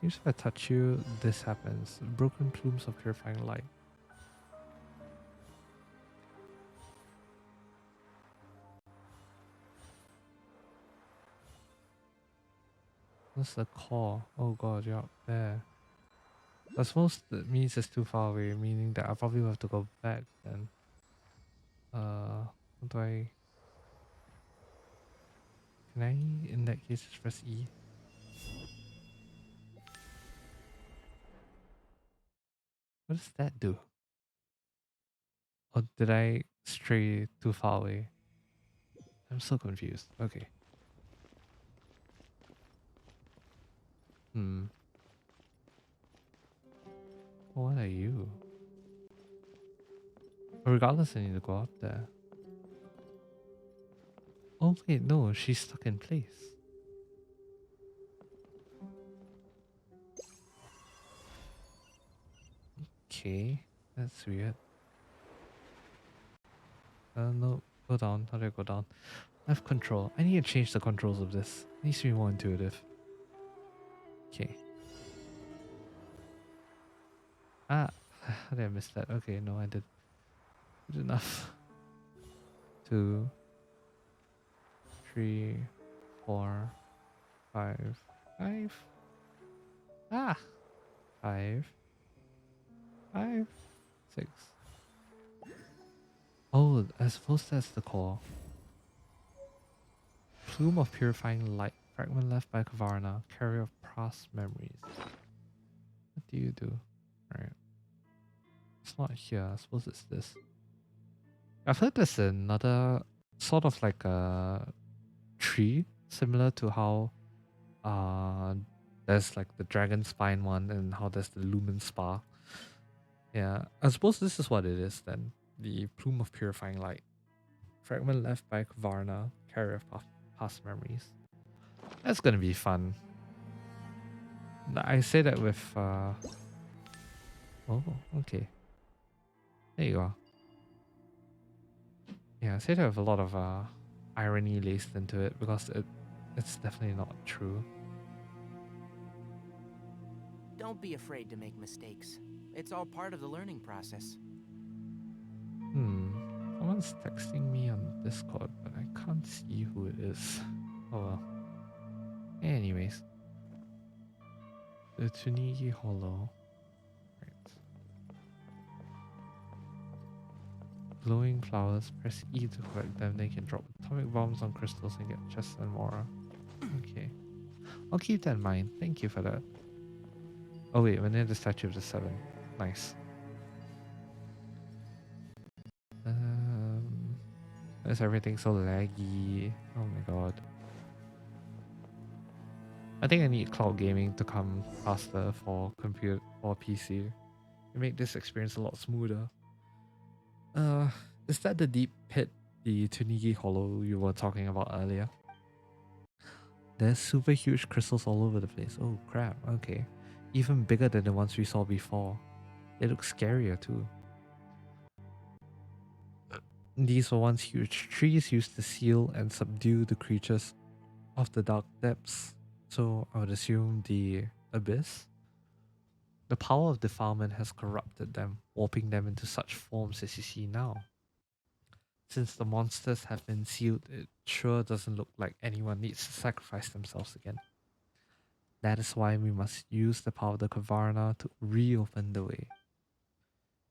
Seems if I touch you, this happens. Broken plumes of purifying light. What's the core? Oh god, you're up there. I suppose that means it's too far away, meaning that I probably will have to go back then. How do I... Can I, in that case, just press E? What does that do? Or did I stray too far away? I'm so confused. Okay. Hmm. What are you? Regardless, I need to go up there. Oh wait, no, she's stuck in place. Okay, that's weird. No, go down. How do I go down? I have control. I need to change the controls of this. It needs to be more intuitive. Okay. Ah, how did I miss that? Okay, no, I did. Good enough. 2, 3, 4, 5, 5. Ah, 5, 5, 6. Oh, I suppose that's the core. Plume of purifying light. Fragment left by Khvarena. Carrier of past memories. What do you do? Alright. It's not here. I suppose it's this. I've heard there's another sort of like a tree, similar to how there's like the dragon spine one and how there's the lumen spa. Yeah, I suppose this is what it is then. The plume of purifying light. Fragment left by Khvarena. Carrier of past memories. That's gonna be fun. I say that with oh, okay. There you are. Yeah, I say that with a lot of irony laced into it because it's definitely not true. Don't be afraid to make mistakes. It's all part of the learning process. Someone's texting me on Discord, but I can't see who it is. Oh well. Anyways, the Tsunigi Hollow. Right. Glowing flowers. Press E to collect them. They can drop atomic bombs on crystals and get chests and more. Okay. I'll keep that in mind. Thank you for that. Oh wait, we're near the Statue of the Seven. Nice. Is everything so laggy? Oh my god. I think I need cloud gaming to come faster for compute or PC. It make this experience a lot smoother. Uh, is that the deep pit, the Tunigi Hollow you were talking about earlier? There's super huge crystals all over the place. Oh crap, okay. Even bigger than the ones we saw before. They look scarier too. These were once huge trees used to seal and subdue the creatures of the dark depths. So I would assume the abyss. The power of defilement has corrupted them, warping them into such forms as you see now. Since the monsters have been sealed, it sure doesn't look like anyone needs to sacrifice themselves again. That is why we must use the power of the Khvarena to reopen the way.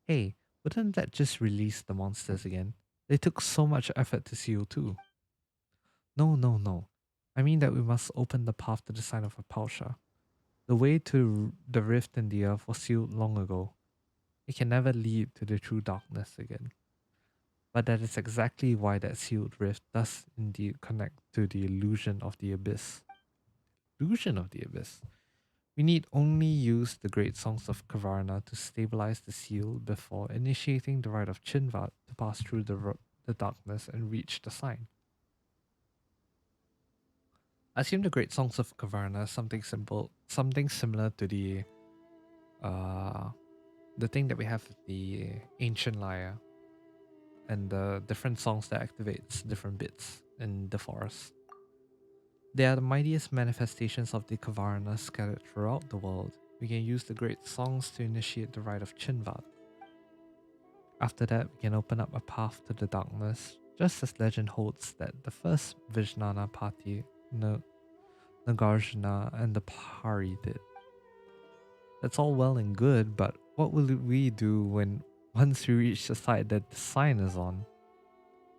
Hey, wouldn't that just release the monsters again? They took so much effort to seal too. No, no, no. I mean that we must open the path to the sign of Apalsha. The way to the rift in the earth was sealed long ago. It can never lead to the true darkness again. But that is exactly why that sealed rift does indeed connect to the illusion of the abyss. Illusion of the abyss. We need only use the great songs of Khvarena to stabilize the seal before initiating the rite of Chinvat to pass through the darkness and reach the sign. I assume the great songs of Khvarena is something similar to uh, the thing that we have with the ancient lyre and the different songs that activates different bits in the forest. They are the mightiest manifestations of the Khvarena scattered throughout the world. We can use the great songs to initiate the rite of Chinvat. After that, we can open up a path to the darkness, just as legend holds that the first Vijnana party, Nagarjuna and the Pari did. That's all well and good, but what will we do when once we reach the site that the sign is on?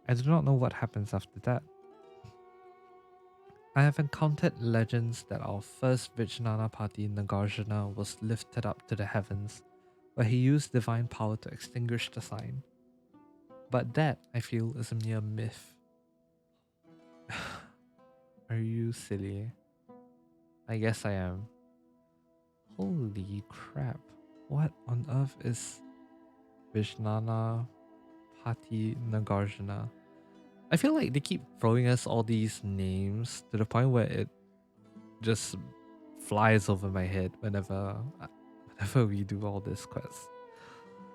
I do not know what happens after that. I have encountered legends that our first Vijnana party Nagarjuna was lifted up to the heavens, where he used divine power to extinguish the sign. But that, I feel, is a mere myth. Are you silly? I guess I am. Holy crap. What on earth is Vijnana Pati Nagarjuna? I feel like they keep throwing us all these names to the point where it just flies over my head whenever we do all this quests.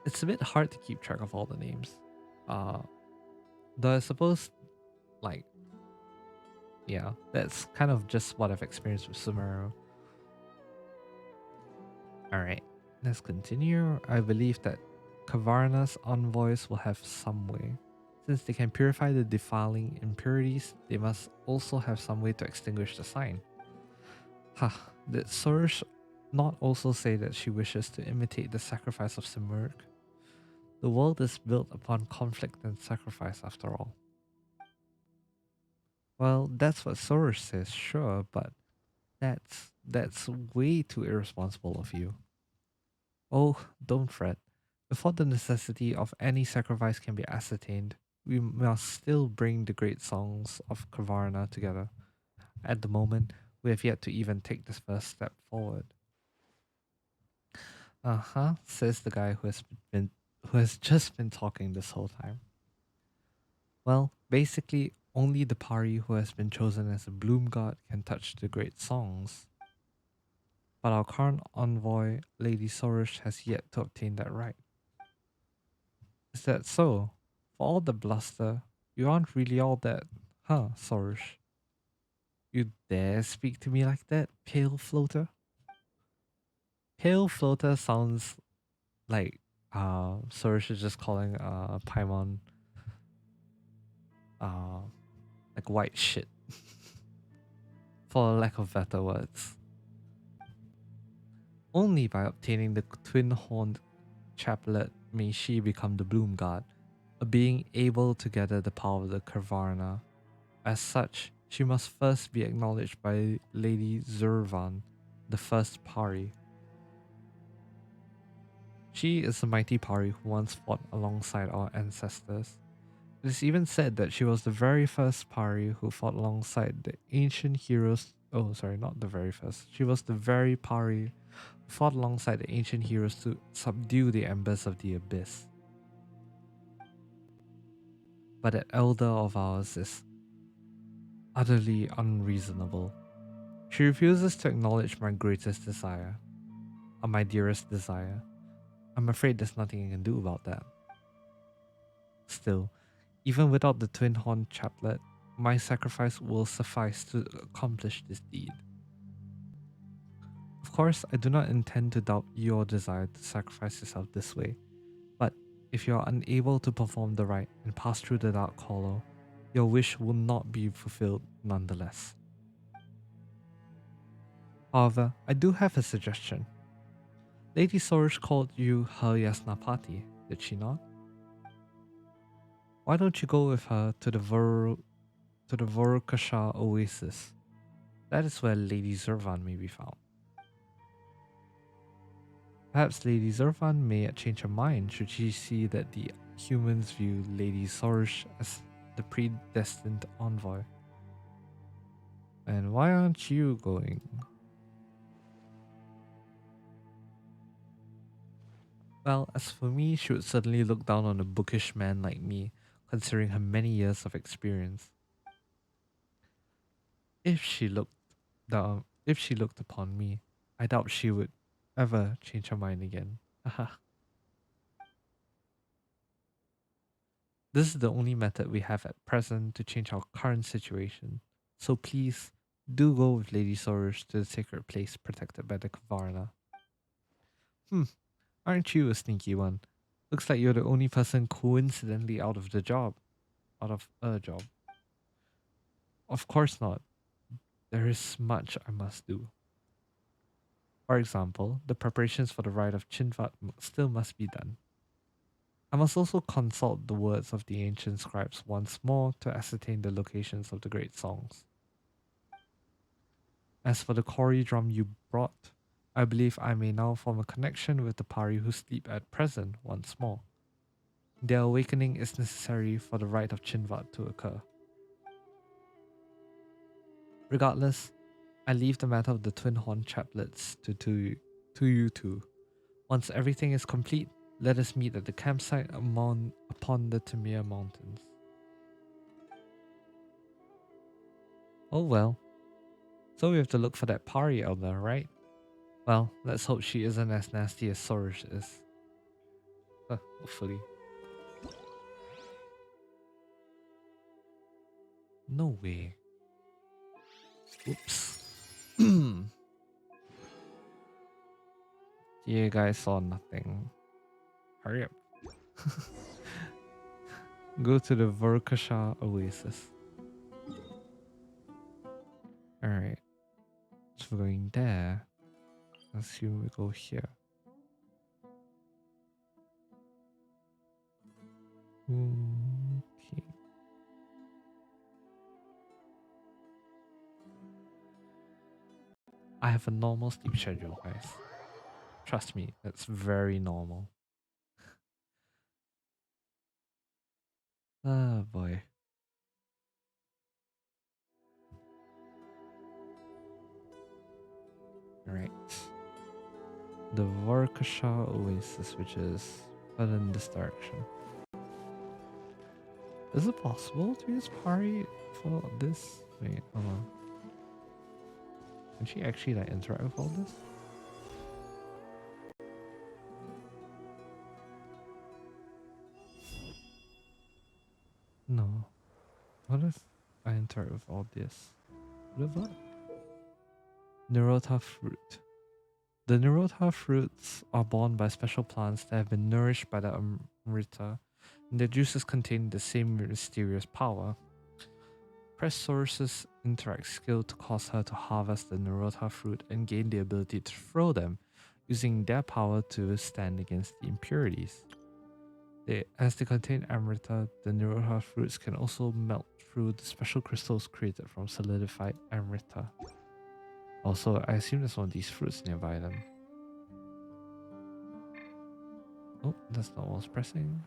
It's a bit hard to keep track of all the names. Though I suppose, like, yeah, that's kind of just what I've experienced with Sumeru. Alright, let's continue. I believe that Khvarena's envoys will have some way. Since they can purify the defiling impurities, they must also have some way to extinguish the sign. Ha, did Sorush not also say that she wishes to imitate the sacrifice of Sumeru? The world is built upon conflict and sacrifice after all. Well, that's what Sorush says, sure, but that's way too irresponsible of you. Oh, don't fret. Before the necessity of any sacrifice can be ascertained, we must still bring the great songs of Khvarena together. At the moment, we have yet to even take this first step forward. Uh-huh, says the guy who has just been talking this whole time. Well, basically, only the Pari who has been chosen as a bloom god can touch the great songs. But our current envoy, Lady Sorush, has yet to obtain that right. Is that so? For all the bluster, you aren't really all that, huh, Sorush? You dare speak to me like that, pale floater? Pale floater sounds like Sorush is just calling Paimon uh, like white shit, for lack of better words. Only by obtaining the twin-horned chaplet may she become the Bloom God, a being able to gather the power of the Khvarena. As such, she must first be acknowledged by Lady Zurvan, the first Pari. She is the mighty Pari who once fought alongside our ancestors. It is even said that she was the very first Pari who fought alongside the ancient heroes. Oh, sorry, not the very first. She was the very Pari who fought alongside the ancient heroes to subdue the embers of the abyss. But that elder of ours is utterly unreasonable. She refuses to acknowledge my greatest desire, or my dearest desire. I'm afraid there's nothing I can do about that. Still, even without the twin horn chaplet, my sacrifice will suffice to accomplish this deed. Of course, I do not intend to doubt your desire to sacrifice yourself this way, but if you are unable to perform the rite and pass through the Dark Hollow, your wish will not be fulfilled nonetheless. However, I do have a suggestion. Lady Sorush called you her Yasnapati, did she not? Why don't you go with her to the Vorukasha Oasis? That is where Lady Zurvan may be found. Perhaps Lady Zurvan may change her mind should she see that the humans view Lady Sorush as the predestined envoy. And why aren't you going? Well, as for me, she would certainly look down on a bookish man like me, considering her many years of experience. If she looked upon me, I doubt she would ever change her mind again. Haha. This is the only method we have at present to change our current situation. So please, do go with Lady Sorush to the sacred place protected by the Khvarena. Aren't you a sneaky one? Looks like you're the only person coincidentally out of a job. Of course not. There is much I must do. For example, the preparations for the rite of Chinvat still must be done. I must also consult the words of the ancient scribes once more to ascertain the locations of the great songs. As for the Kori drum you brought, I believe I may now form a connection with the Pari who sleep at present once more. Their awakening is necessary for the rite of Chinvat to occur. Regardless, I leave the matter of the twin horn chaplets to you two. Once everything is complete, let us meet at the campsite upon the Tamir Mountains. Oh well. So we have to look for that Pari elder, right? Well, let's hope she isn't as nasty as Sorush is. Hopefully. No way. Oops. You guys saw nothing. Hurry up. Go to the Vorkasha Oasis. Alright. So we're going there. Assume we go here. Okay. I have a normal sleep schedule, guys. Trust me, it's very normal. Oh boy. Alright. The Varkasha Oasis, which is further in this direction. Is it possible to use Pari for this? Wait, hold on. Can she actually like interact with all this? No. What if I interact with all this? What? Nirota fruit. The Nirota fruits are borne by special plants that have been nourished by the Amrita, and their juices contain the same mysterious power. Press Sorush's interact skill to cause her to harvest the Nerota fruit and gain the ability to throw them, using their power to stand against the impurities. As they contain Amrita, the Nerota fruits can also melt through the special crystals created from solidified Amrita. Also, I assume there's one of these fruits nearby them. Oh, that's not what I was pressing.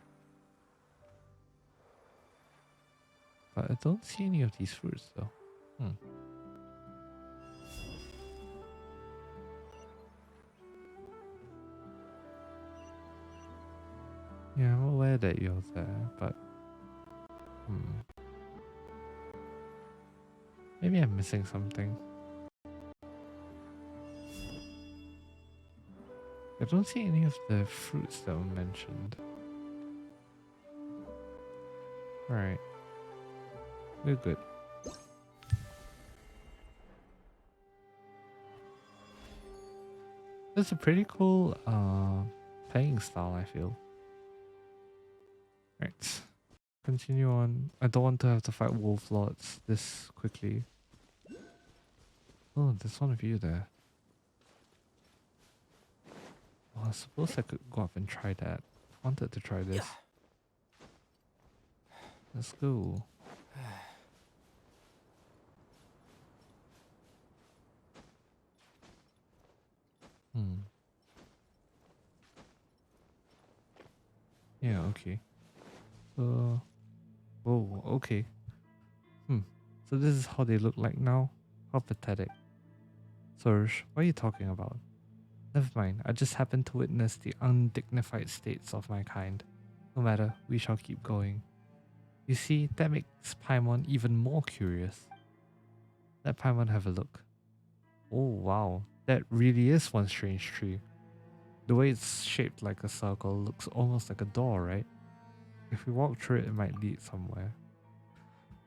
But I don't see any of these fruits though. Yeah, I'm aware that you're there, but maybe I'm missing something. I don't see any of the fruits that were mentioned. Alright. We're good. That's a pretty cool playing style, I feel. Right. Continue on. I don't want to have to fight wolf lords this quickly. Oh, there's one of you there. Well, I suppose I could go up and try that. I wanted to try this. Let's go. Yeah, okay. So, whoa, okay. So this is how they look like now? How pathetic. Sorush, what are you talking about? Never mind, I just happened to witness the undignified states of my kind. No matter, we shall keep going. You see, that makes Paimon even more curious. Let Paimon have a look. Oh wow, that really is one strange tree. The way it's shaped like a circle looks almost like a door, right? If we walk through it, it might lead somewhere.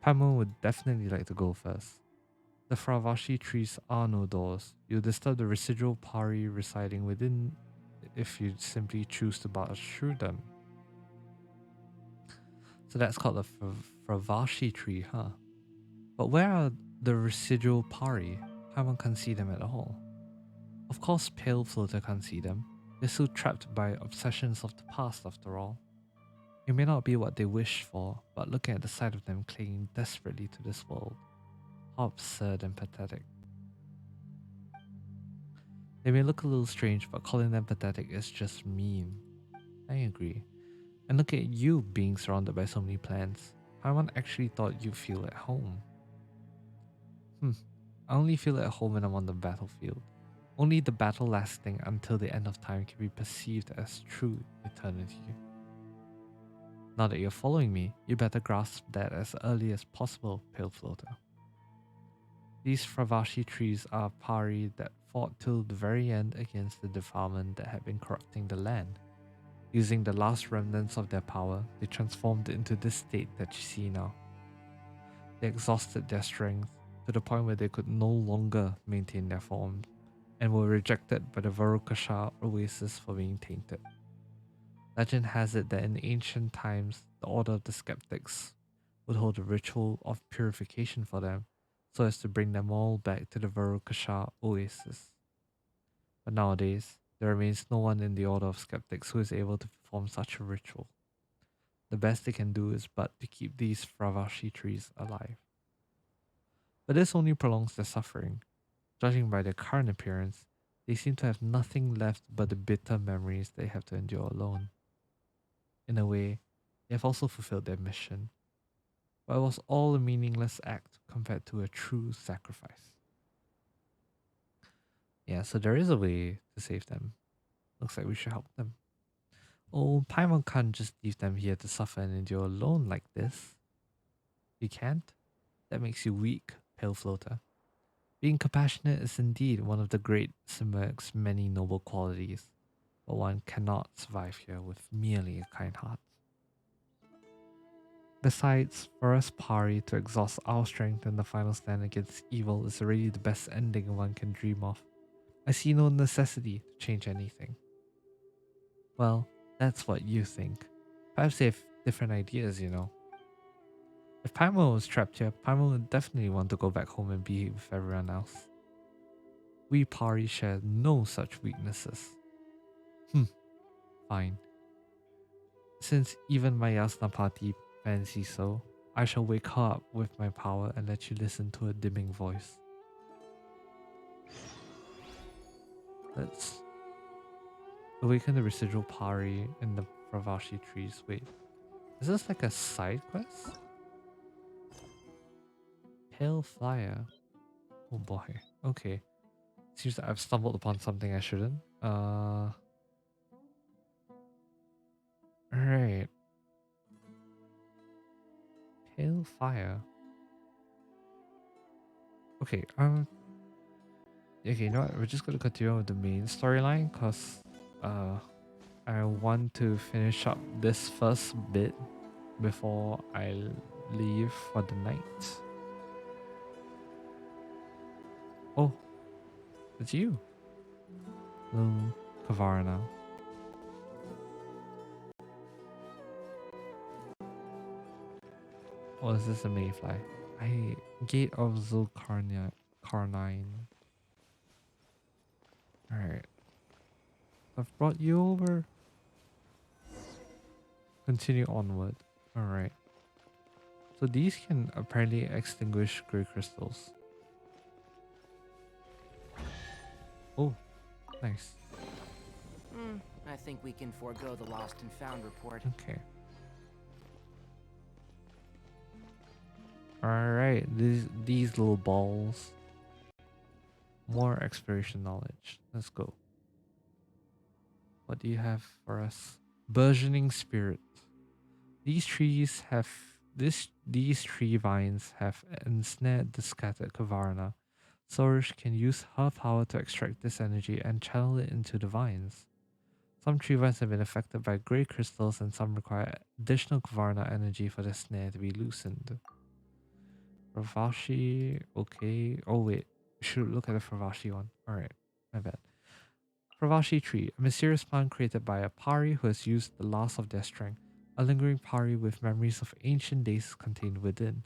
Paimon would definitely like to go first. The Fravashi trees are no doors. You'll disturb the residual Pari residing within if you simply choose to barge through them. So that's called the Fravashi tree, huh? But where are the residual Pari? Paimon can't see them at all. Of course, Pale Floater can't see them. They're still trapped by obsessions of the past, after all. It may not be what they wish for, but looking at the sight of them clinging desperately to this world, how absurd and pathetic. They may look a little strange, but calling them pathetic is just mean. I agree. And look at you being surrounded by so many plants. Paimon actually thought you'd feel at home. I only feel at home when I'm on the battlefield. Only the battle lasting until the end of time can be perceived as true eternity. Now that you're following me, you better grasp that as early as possible, Pale Floater. These Fravashi trees are Pari that fought till the very end against the defilement that had been corrupting the land. Using the last remnants of their power, they transformed it into this state that you see now. They exhausted their strength to the point where they could no longer maintain their form and were rejected by the Varukasha oasis for being tainted. Legend has it that in ancient times, the Order of the Skeptics would hold a ritual of purification for them so as to bring them all back to the Varukasha oasis. But nowadays, there remains no one in the Order of Skeptics who is able to perform such a ritual. The best they can do is but to keep these Fravashi trees alive. But this only prolongs their suffering. Judging by their current appearance, they seem to have nothing left but the bitter memories they have to endure alone. In a way, they have also fulfilled their mission, but it was all a meaningless act compared to a true sacrifice. Yeah, so there is a way to save them. Looks like we should help them. Oh, Paimon can't just leave them here to suffer and endure alone like this. You can't? That makes you weak, Pale Floater. Being compassionate is indeed one of the great Sumeru's many noble qualities, but one cannot survive here with merely a kind heart. Besides, for us Pari to exhaust our strength in the final stand against evil is already the best ending one can dream of. I see no necessity to change anything. Well, that's what you think. Perhaps they have different ideas, you know. If Paimon was trapped here, Paimon would definitely want to go back home and be with everyone else. We Pari share no such weaknesses. Fine. Since even my Yasnapati fancies so, I shall wake her up with my power and let you listen to her dimming voice. Let's awaken the residual Pari in the Pravashi trees. Wait, is this like a side quest? Pale Flyer. Oh boy. Okay. Seems that I've stumbled upon something I shouldn't. Alright. Pale Fire. Okay, okay, you know what? We're just gonna continue with the main storyline because I want to finish up this first bit before I leave for the night. Oh, it's you. Hello, Khvarena. Oh, is this a mayfly? Gate of Zulkarnia Carnine. Alright. I've brought you over. Continue onward. Alright. So these can apparently extinguish grey crystals. Oh, nice. I think we can forego the lost and found report. Okay. Alright, these little balls. More exploration knowledge. Let's go. What do you have for us? Burgeoning spirit. These trees have these tree vines have ensnared the scattered Khvarena. Sorush can use her power to extract this energy and channel it into the vines. Some tree vines have been affected by grey crystals and some require additional Khvarena energy for the snare to be loosened. Fravashi, okay. Oh wait, we should look at the Fravashi one. Alright, my bad. Fravashi tree, a mysterious plant created by a Pari who has used the last of their strength, a lingering Pari with memories of ancient days contained within.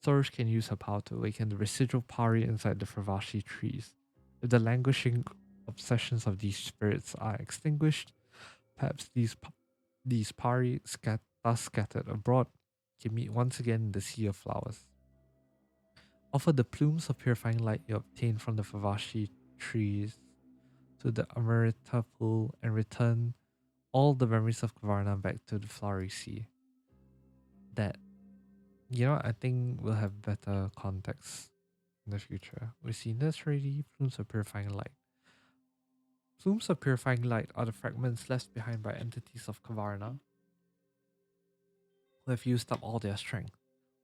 Sorush can use her power to awaken the residual Pari inside the Fravashi trees. If the languishing obsessions of these spirits are extinguished, perhaps these Pari thus scattered abroad can meet once again in the sea of flowers. Offer the plumes of purifying light you obtain from the Fravashi trees to the Amrita pool and return all the memories of Khvarena back to the flowery sea. That, you know, I think we'll have better context in the future. We've seen this already. Plumes of purifying light. Plumes of purifying light are the fragments left behind by entities of Khvarena who have used up all their strength.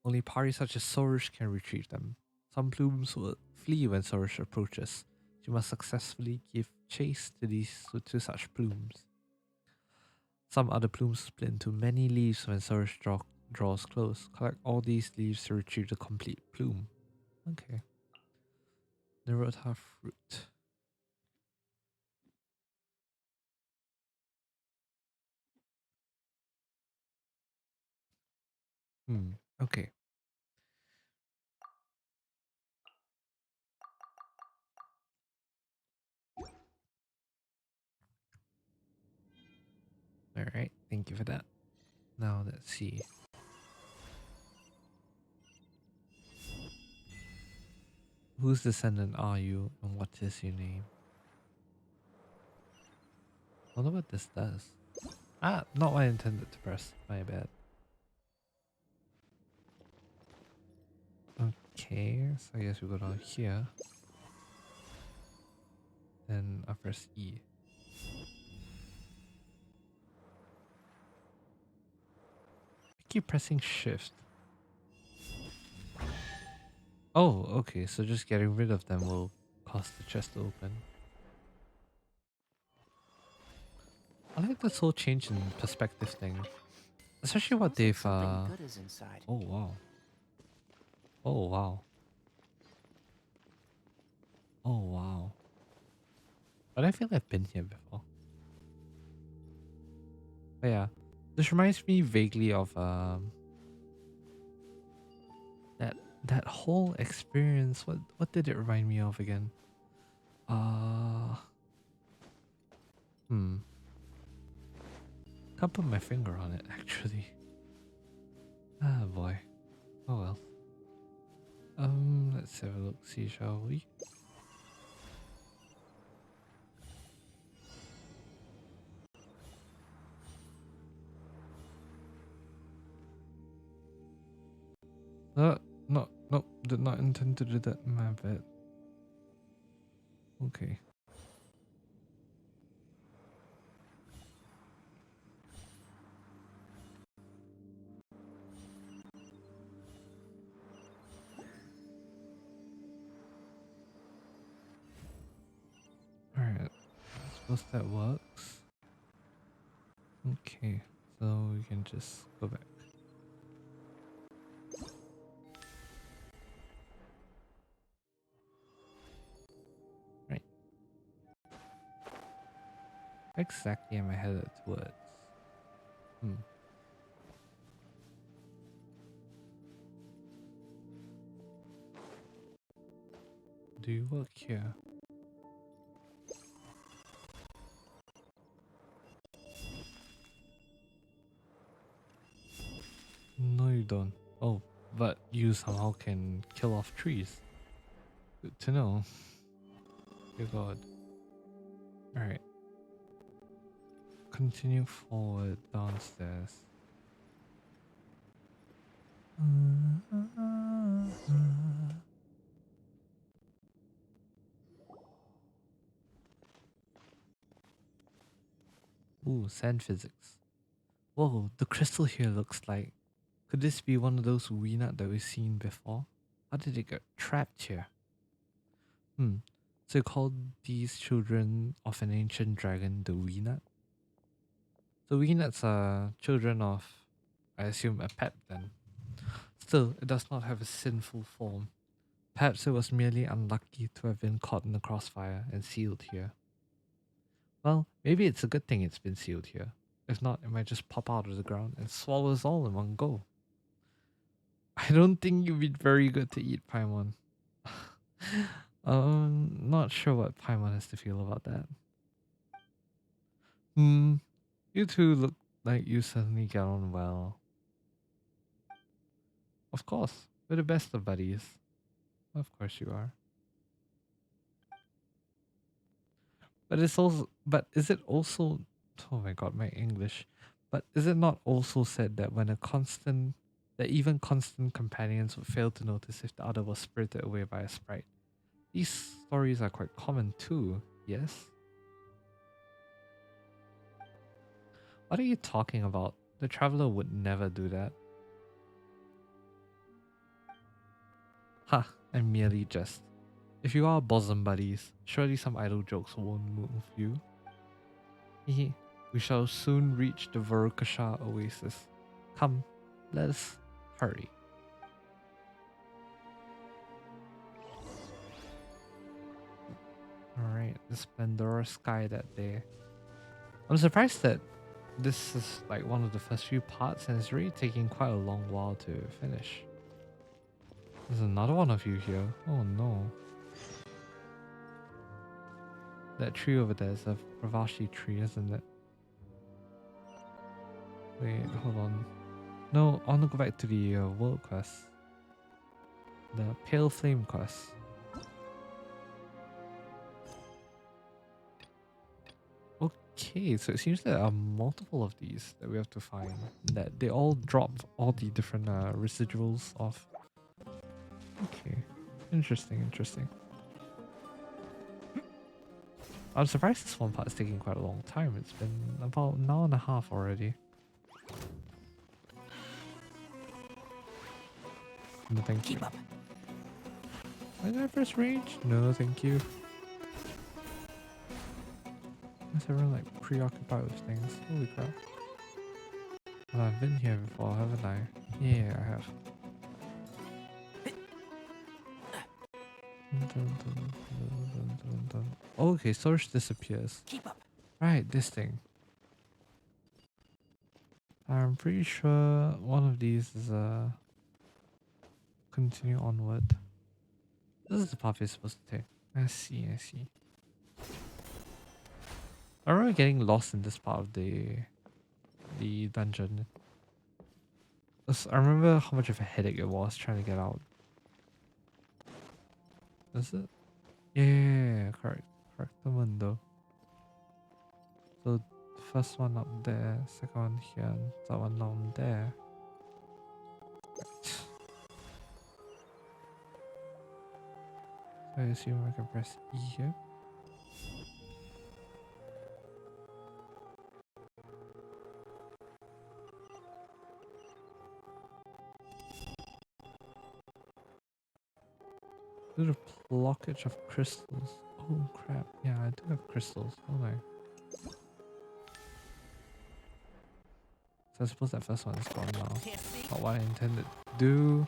Only parties such as Sorush can retrieve them. Some plumes will flee when Sorush approaches. You must successfully give chase to such plumes. Some other plumes split into many leaves when Sorush draws close. Collect all these leaves to retrieve the complete plume. Okay. Nirota fruit. Okay. Alright, thank you for that. Now let's see. Whose descendant are you and what is your name? I wonder what this does. Ah, not what I intended to press. My bad. Okay, so I guess we go down here. Then I press E. I keep pressing shift. Oh, okay, so just getting rid of them will cause the chest to open. I like this whole change in perspective thing. Especially what they've Something good is inside. oh wow. Oh wow. Oh wow. But I feel I've been here before. But yeah. This reminds me vaguely of that whole experience, what did it remind me of again? Uh, hmm. Can't put my finger on it actually. Ah boy. Oh well. Let's have a look, see, shall we? No, no, did not intend to do that, my bad. Okay. Alright, I suppose that works. Okay, so we can just go back. Right. Exactly am I headed towards? Hmm. Do you work here? No, you don't. Oh, but you somehow can kill off trees. Good to know. Dear God. Alright. Continue forward downstairs. Ooh, sand physics. Whoa, the crystal here looks like. Could this be one of those Weenat that we've seen before? How did it get trapped here? So you called these children of an ancient dragon the Weenat? So Weenats are children of, I assume, a pet then. Still, it does not have a sinful form. Perhaps it was merely unlucky to have been caught in the crossfire and sealed here. Well, maybe it's a good thing it's been sealed here. If not, it might just pop out of the ground and swallow us all in one go. I don't think you'd be very good to eat Paimon. Not sure what Paimon has to feel about that. You two look like you suddenly get on well. Of course, we're the best of buddies. Of course you are. But is it also, oh my god, my English. But is it not also said that that even constant companions would fail to notice if the other was spirited away by a sprite? These stories are quite common too, yes? What are you talking about? The traveler would never do that. Ha, I'm merely jest. If you are bosom buddies, surely some idle jokes won't move you. Hehe, we shall soon reach the Varukasha oasis. Come, let us hurry. Alright, the Splendora sky that day. I'm surprised that this is like one of the first few parts and it's really taking quite a long while to finish. There's another one of you here. Oh no. That tree over there is a Bravashi tree, isn't it? Wait, hold on. No, I want to go back to the world quest. The Pale Flame quest. Okay, so it seems there are multiple of these that we have to find. That they all drop all the different residuals of. Okay, interesting, interesting. I'm surprised this one part is taking quite a long time. It's been about an hour and a half already. No, thank you. Keep up. Is that first range? No, thank you. Is everyone like preoccupied with things? Holy crap. Well, I've been here before, haven't I? Yeah, I have. Oh, okay, Sorush disappears. Keep up. Right, this thing. I'm pretty sure one of these is continue onward. This is the path you're supposed to take. I see, I see. I remember getting lost in this part of the dungeon. I remember how much of a headache it was trying to get out. Is it? Yeah, correct. Correct the window. So the first one up there, second one here, and that one down there. So I assume I can press E here. There's a blockage of crystals. Oh crap. Yeah, I do have crystals, don't I? So I suppose that first one is gone now. Not what I intended to do.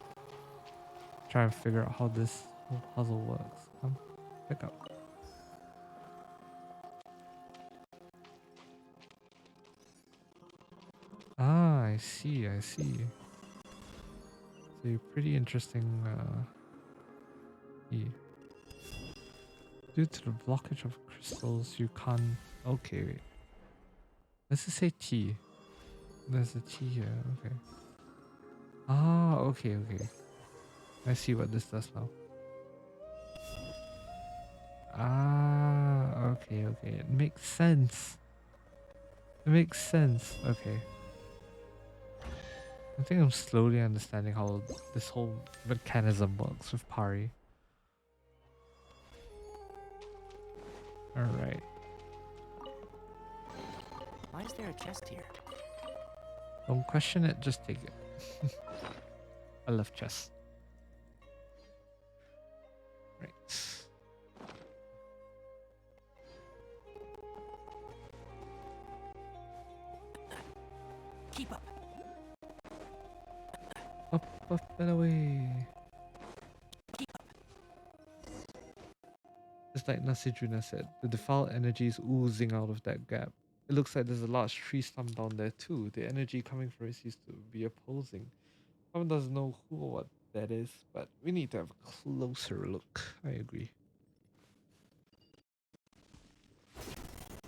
Try and figure out how this whole puzzle works. Pick up. Ah, I see, I see. So you're pretty interesting. E. Due to the blockage of crystals, you can't. Okay, wait. Let's just say T. There's a T here. Okay. Ah, okay, okay. I see what this does now. Ah, okay, okay. It makes sense. It makes sense. Okay. I think I'm slowly understanding how this whole mechanism works with Pari. Alright. Why is there a chest here? Don't question it, just take it. I love chess. Right. Keep up. Up and away. Keep up. Just like Nasidruna said, the defiled energy is oozing out of that gap. It looks like there's a large tree stump down there too. The energy coming from it seems to be opposing. One doesn't know who or what that is, but we need to have a closer look. I agree.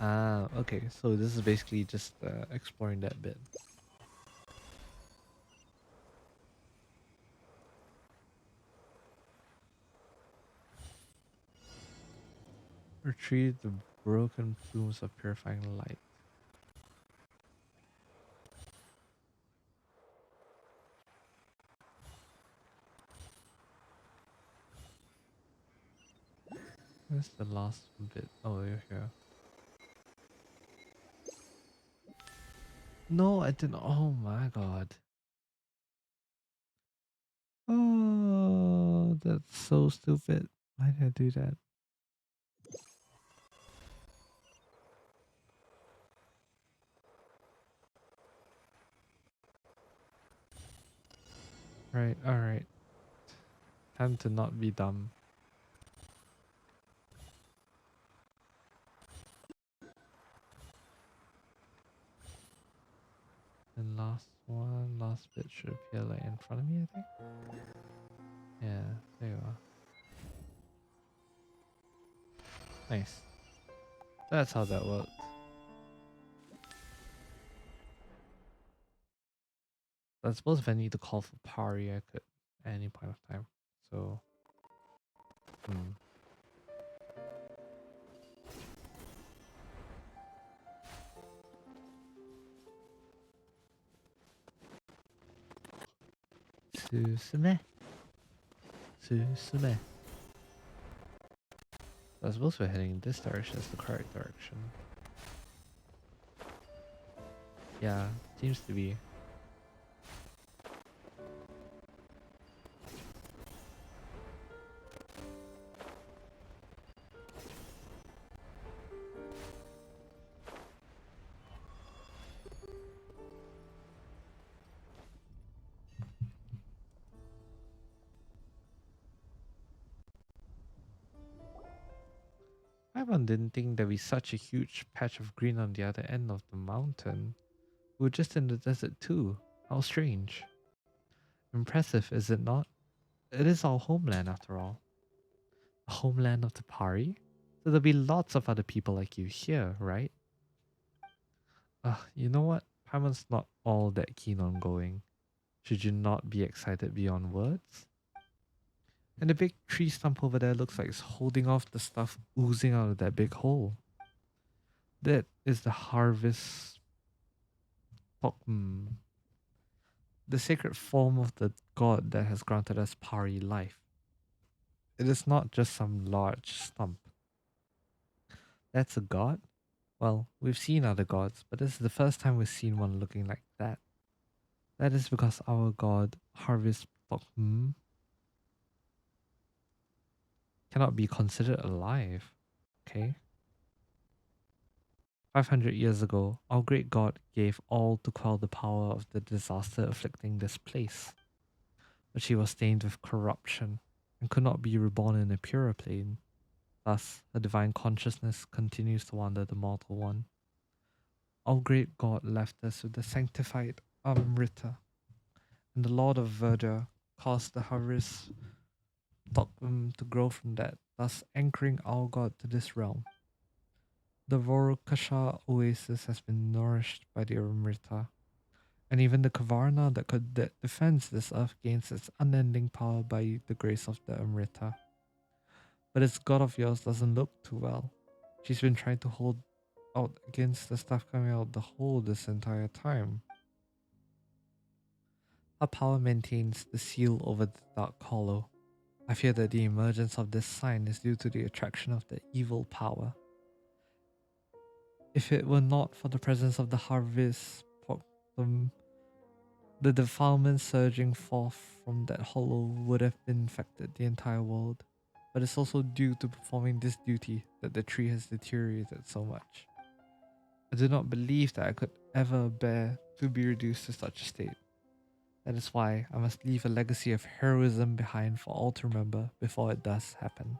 Ah, okay. So this is basically just exploring that bit. Retrieve the broken plumes of purifying light. Where's the last bit? Oh, you're here. No, I didn't. Oh my god. Oh, that's so stupid. Why did I do that? Right, alright. Time to not be dumb. And last bit should appear like in front of me, I think. Yeah, there you are. Nice. That's how that worked. I suppose if I need to call for Pari, I could at any point of time. So, Susume. Susume. I suppose we're heading in this direction as the correct direction. Yeah, seems to be. Ivan didn't think there'd be such a huge patch of green on the other end of the mountain. We were just in the desert too. How strange. Impressive, is it not? It is our homeland after all. The homeland of the Pari. So there'll be lots of other people like you here, right? You know what? Paimon's not all that keen on going. Should you not be excited beyond words? And the big tree stump over there looks like it's holding off the stuff oozing out of that big hole. That is the harvest Tokm, the sacred form of the god that has granted us Pari life. It is not just some large stump. That's a god? Well, we've seen other gods, but this is the first time we've seen one looking like that. That is because our god, Harvest Tokm, cannot be considered alive. Okay? 500 years ago, our great god gave all to quell the power of the disaster afflicting this place. But she was stained with corruption and could not be reborn in a purer plane. Thus, her divine consciousness continues to wander the mortal one. Our great god left us with the sanctified Amrita, and the Lord of Verdure caused the harvest Tokm to grow from that, thus anchoring our god to this realm. The Vorukasha oasis has been nourished by the Amrita, and even the Khvarena that defends this earth gains its unending power by the grace of the Amrita. But this god of yours doesn't look too well. She's been trying to hold out against the stuff coming out the hole this entire time. Her power maintains the seal over the dark hollow. I fear that the emergence of this sign is due to the attraction of the evil power. If it were not for the presence of the harvest, the defilement surging forth from that hollow would have infected the entire world. But it's also due to performing this duty that the tree has deteriorated so much. I do not believe that I could ever bear to be reduced to such a state. That is why I must leave a legacy of heroism behind for all to remember before it does happen.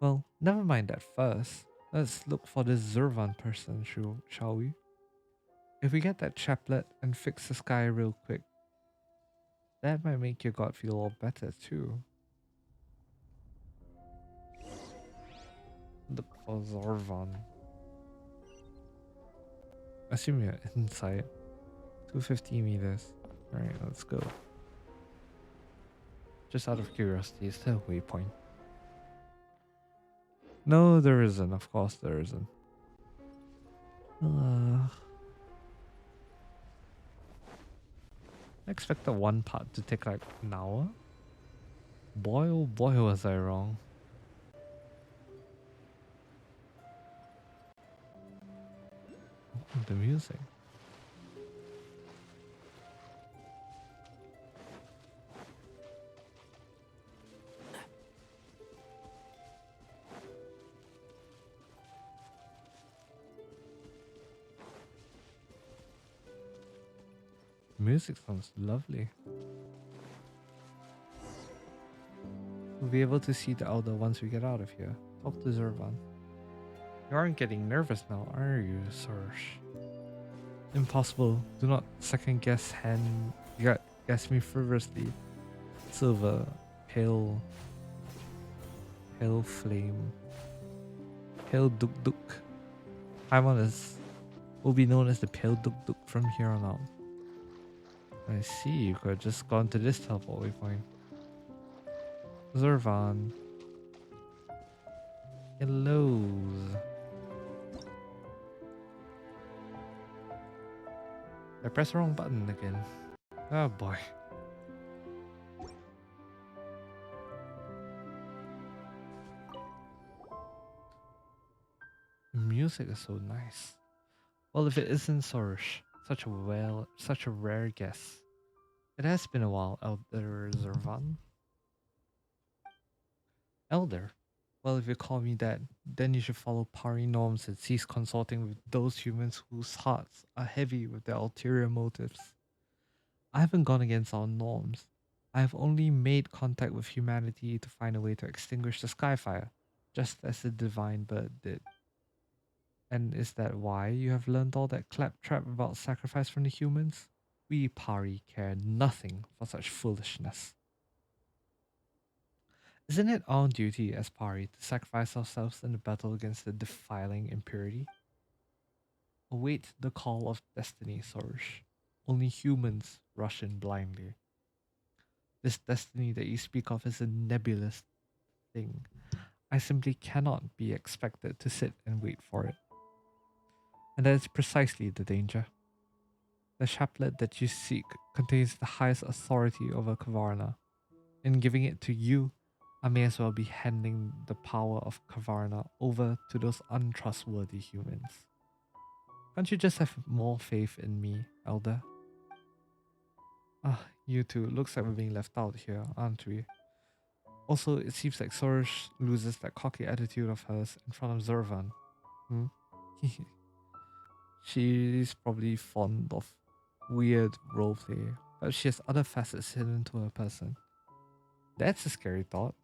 Well, never mind that first. Let's look for this Zurvan person, shall we? If we get that chaplet and fix the sky real quick, that might make your god feel all better too. Look for Zorvan. Assume you're inside. 250 meters. Alright, let's go. Just out of curiosity, is there a waypoint? No, there isn't. Of course there isn't. I expect the one part to take like an hour. Boy, oh boy, was I wrong. The music. Music sounds lovely. We'll be able to see the Elder once we get out of here. Talk to Zurvan. You aren't getting nervous now, are you, Sorush? Impossible. Do not second guess guess me frivolously. Silver, pale flame, pale duk duk. Paimon will be known as the pale duk duk from here on out. I see, you could have just gone to this teleport waypoint. Zurvan. Hello. I pressed the wrong button again. Oh boy. Music is so nice. Well, if it isn't Sorush, such a rare guess. It has been a while, Elder Zurvan. Elder? Well, if you call me that, then you should follow Pari norms and cease consulting with those humans whose hearts are heavy with their ulterior motives. I haven't gone against our norms. I have only made contact with humanity to find a way to extinguish the skyfire, just as the divine bird did. And is that why you have learned all that claptrap about sacrifice from the humans? We Pari care nothing for such foolishness. Isn't it our duty as Pari to sacrifice ourselves in the battle against the defiling impurity? Await the call of destiny, Sorush. Only humans rush in blindly. This destiny that you speak of is a nebulous thing. I simply cannot be expected to sit and wait for it. And that is precisely the danger. The chaplet that you seek contains the highest authority over Khvarena. In giving it to you, I may as well be handing the power of Khvarena over to those untrustworthy humans. Can't you just have more faith in me, Elder? Ah, you two, looks like we're being left out here, aren't we? Also, it seems like Sorush loses that cocky attitude of hers in front of Zervan. Hmm? She's probably fond of weird roleplay, but she has other facets hidden to her person. That's a scary thought.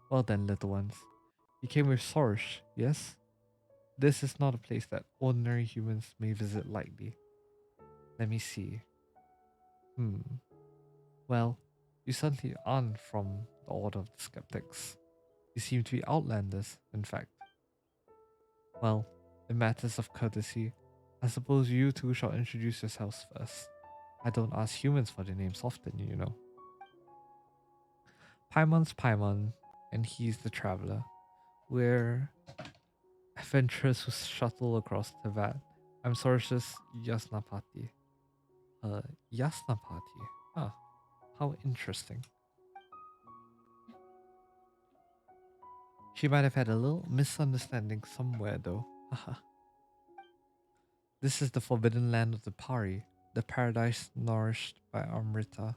Well then, little ones. You came with Sorush, yes? This is not a place that ordinary humans may visit lightly. Let me see. Hmm. Well, you certainly aren't from the Order of the Skeptics. You seem to be outlanders, in fact. Well, in matters of courtesy, I suppose you two shall introduce yourselves first. I don't ask humans for their names often, you know. Paimon's Paimon, and he's the traveler. We're adventurers who shuttle across Tibet. I'm Sorush's Yasnapati. Uh, Yasnapati? Huh, how interesting. She might have had a little misunderstanding somewhere, though. Haha. This is the forbidden land of the Pari, the paradise nourished by Amrita,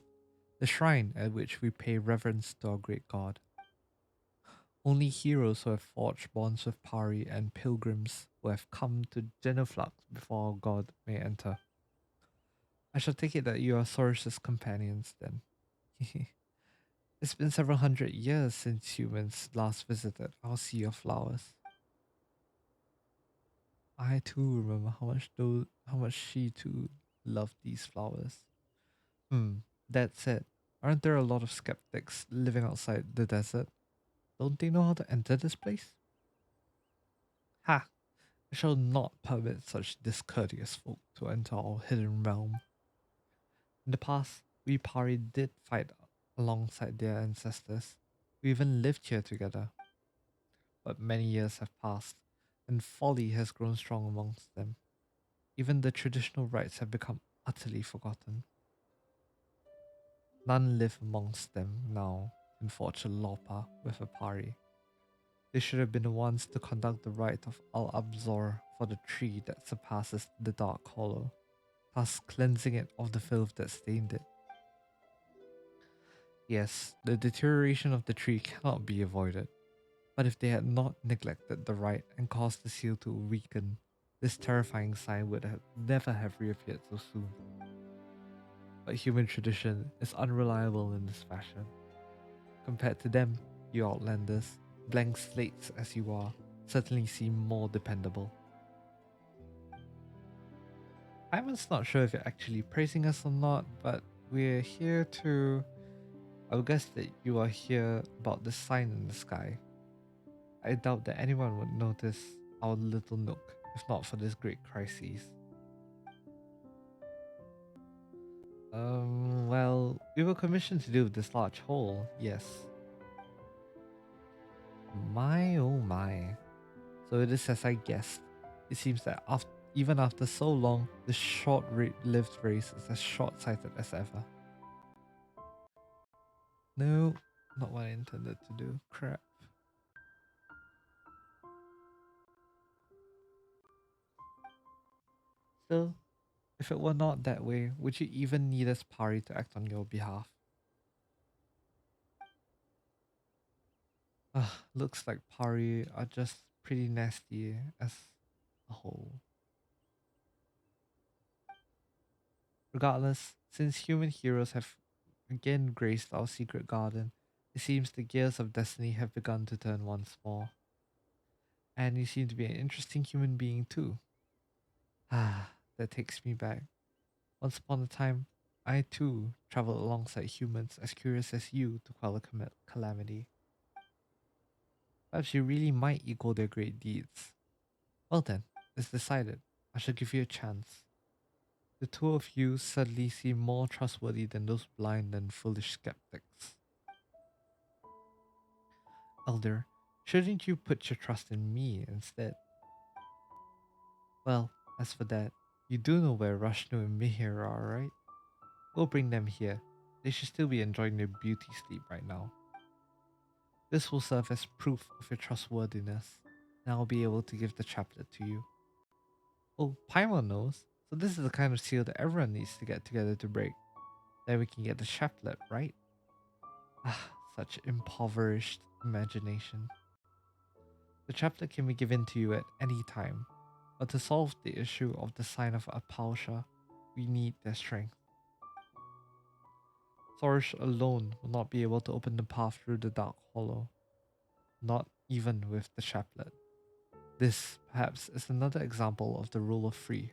the shrine at which we pay reverence to our great god. Only heroes who have forged bonds with Pari and pilgrims who have come to genuflect before our god may enter. I shall take it that you are Sorush's companions then. It's been several hundred years since humans last visited our Sea of Flowers. I too remember how much she too loved these flowers. Hmm. That said, aren't there a lot of skeptics living outside the desert? Don't they know how to enter this place? Ha! I shall not permit such discourteous folk to enter our hidden realm. In the past, we Pari did fight alongside their ancestors. We even lived here together. But many years have passed, and folly has grown strong amongst them. Even the traditional rites have become utterly forgotten. None live amongst them now in forge a lawpa with a Pari. They should have been the ones to conduct the rite of Al Abzor for the tree that surpasses the Dark Hollow, thus cleansing it of the filth that stained it. Yes, the deterioration of the tree cannot be avoided, but if they had not neglected the rite and caused the seal to weaken, this terrifying sign would have never have reappeared so soon. But human tradition is unreliable in this fashion. Compared to them, you outlanders, blank slates as you are, certainly seem more dependable. I'm not sure if you're actually praising us or not, but we're here to. I would guess that you are here about the sign in the sky. I doubt that anyone would notice our little nook if not for this great crisis. Well, we were commissioned to do with this large hole, yes. My oh my. So it is as I guessed. It seems that even after so long, the short-lived race is as short-sighted as ever. No, not what I intended to do. Crap. Still, if it were not that way, would you even need us Pari to act on your behalf? Looks like Pari are just pretty nasty as a whole. Regardless, since human heroes have again graced our secret garden, it seems the gears of destiny have begun to turn once more. And you seem to be an interesting human being too. Ah, that takes me back. Once upon a time, I too travel alongside humans as curious as you to quell a calamity. Perhaps you really might equal their great deeds. Well then, it's decided. I shall give you a chance. The two of you suddenly seem more trustworthy than those blind and foolish skeptics. Elder, shouldn't you put your trust in me instead? Well, as for that, you do know where Rashnu and Mihir are, right? We'll bring them here. They should still be enjoying their beauty sleep right now. This will serve as proof of your trustworthiness, and I'll be able to give the chaplet to you. Oh, Paimon knows, so this is the kind of seal that everyone needs to get together to break. Then we can get the chaplet, right? Ah, such impoverished imagination. The chaplet can be given to you at any time, but to solve the issue of the sign of Apalsha, we need their strength. Sorush alone will not be able to open the path through the Dark Hollow, not even with the chaplet. This, perhaps, is another example of the rule of three.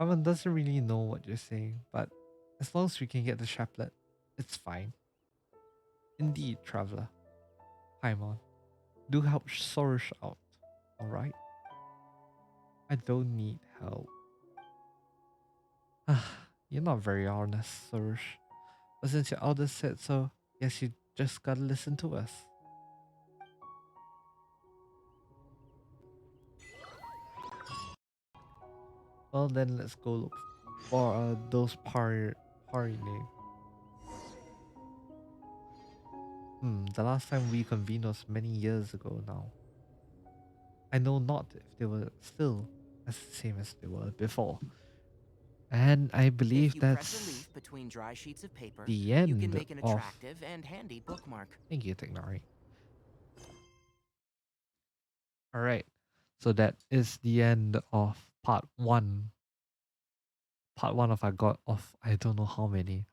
Paimon doesn't really know what you're saying, but as long as we can get the chaplet, it's fine. Indeed, traveler. Paimon, do help Sorush out, alright? I don't need help. You're not very honest, Sorush. But since your elders said so, guess you just gotta listen to us. Well then, let's go look for those Pari name. The last time we convened was many years ago now. I know not if they were still as the same as they were before. And I If believe you press a that's leaf between dry sheets of paper, the you can end make an of. attractive and handy bookmark. Thank you, Technari. Alright. So that is the end of part one. Part one of I don't know how many.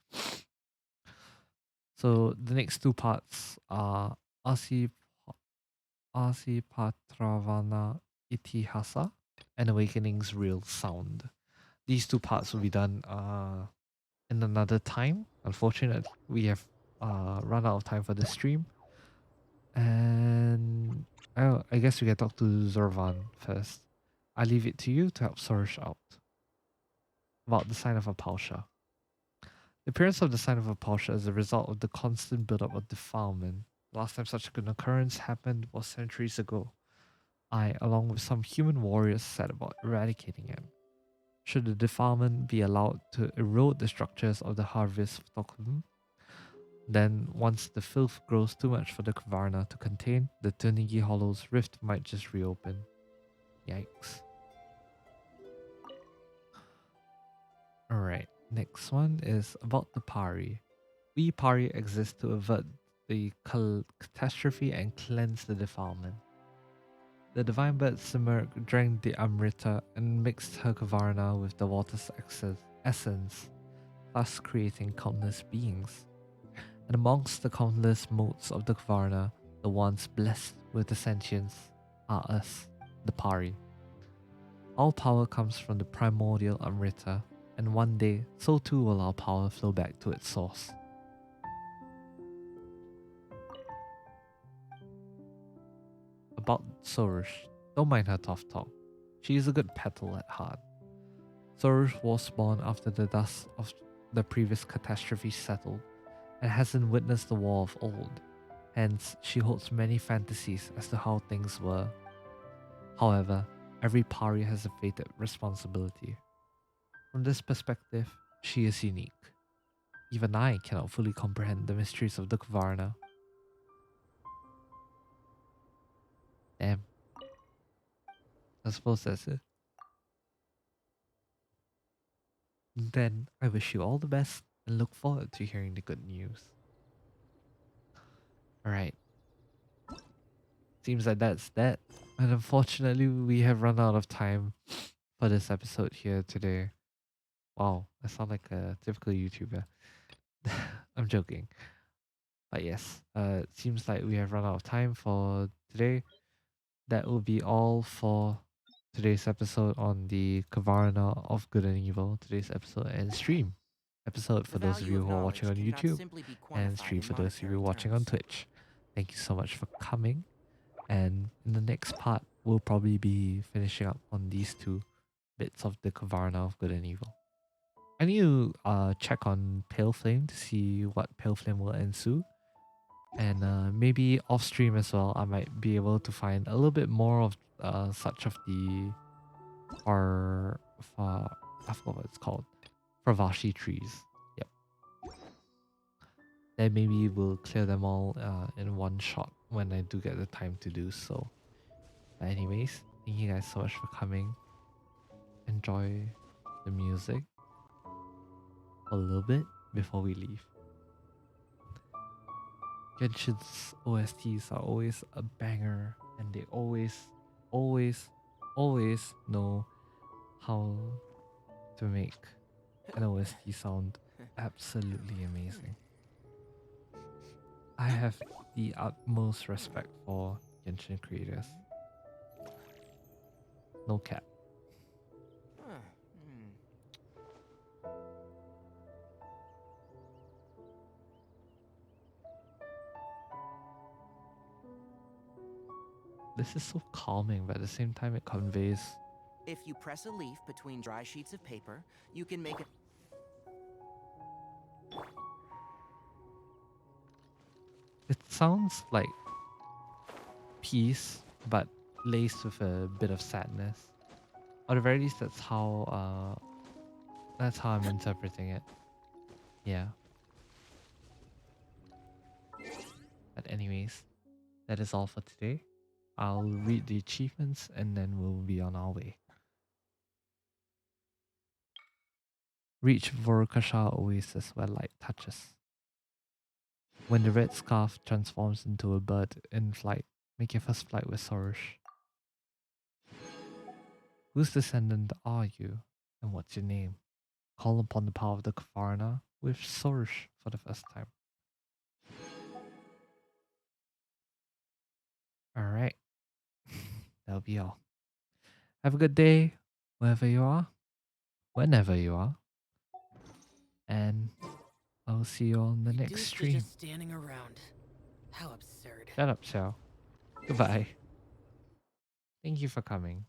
So the next two parts are Asi Patravana Itihasa and Awakening's Real Sound. These two parts will be done in another time. Unfortunately, we have run out of time for the stream. And I guess we can talk to Zorvan first. I leave it to you to help Sorush out about the sign of Apalsha. The appearance of the sign of Apalsha is a result of the constant buildup of defilement. The last time such an occurrence happened was centuries ago. I, along with some human warriors, set about eradicating it. Should the defilement be allowed to erode the structures of the harvest Stockholm, then once the filth grows too much for the Khvarena to contain, the Tunigi Hollow's rift might just reopen. Yikes. Alright, next one is about the Pari. We Pari exist to avert the catastrophe and cleanse the defilement. The divine bird Sumeru drank the Amrita and mixed her Khvarena with the water's essence, thus creating countless beings. And amongst the countless modes of the Khvarena, the ones blessed with the sentience are us, the Pari. All power comes from the primordial Amrita, and one day, so too will our power flow back to its source. About Sorush, don't mind her tough talk. She is a good petal at heart. Sorush was born after the dust of the previous catastrophe settled, and hasn't witnessed the war of old. Hence, she holds many fantasies as to how things were. However, every Pari has a fated responsibility. From this perspective, she is unique. Even I cannot fully comprehend the mysteries of the Khvarena. Damn, I suppose that's it. Then I wish you all the best and look forward to hearing the good news. Alright, seems like that's that. And unfortunately, we have run out of time for this episode here today. Wow, I sound like a typical YouTuber. I'm joking. But yes, it seems like we have run out of time for today. That will be all for today's episode on the Kavarna of Good and Evil, today's episode and stream. episode for The those of value you of who are watching knowledge on cannot YouTube, simply be and quantified stream in for those of you monetary watching on terms. Twitch. Thank you so much for coming. And in the next part, we'll probably be finishing up on these two bits of the Khvarena of Good and Evil. I need to check on Pale Flame to see what Pale Flame will ensue. And maybe off stream as well, I might be able to find a little bit more of such of the I forgot what it's called. Fravashi trees. Yep. Then maybe we'll clear them all in one shot when I do get the time to do so. But anyways, thank you guys so much for coming. Enjoy the music a little bit before we leave. Genshin's OSTs are always a banger, and they always, always, always know how to make an OST sound absolutely amazing. I have the utmost respect for Genshin creators. No cap. This is so calming, but at the same time it conveys. If you press a leaf between dry sheets of paper, you can make it. It sounds like peace, but laced with a bit of sadness. Or at the very least, that's how I'm interpreting it. Yeah. But anyways, that is all for today. I'll read the achievements and then we'll be on our way. Reach Vorukasha Oasis where light touches. When the red scarf transforms into a bird in flight, make your first flight with Sorush. Whose descendant are you, and what's your name? Call upon the power of the Khvarena with Sorush for the first time. Alright, that'll be all. Have a good day, wherever you are, whenever you are, and I'll see you on the next Reduced to stream. just standing around. How absurd. Shut up, Xiao. Goodbye. Thank you for coming.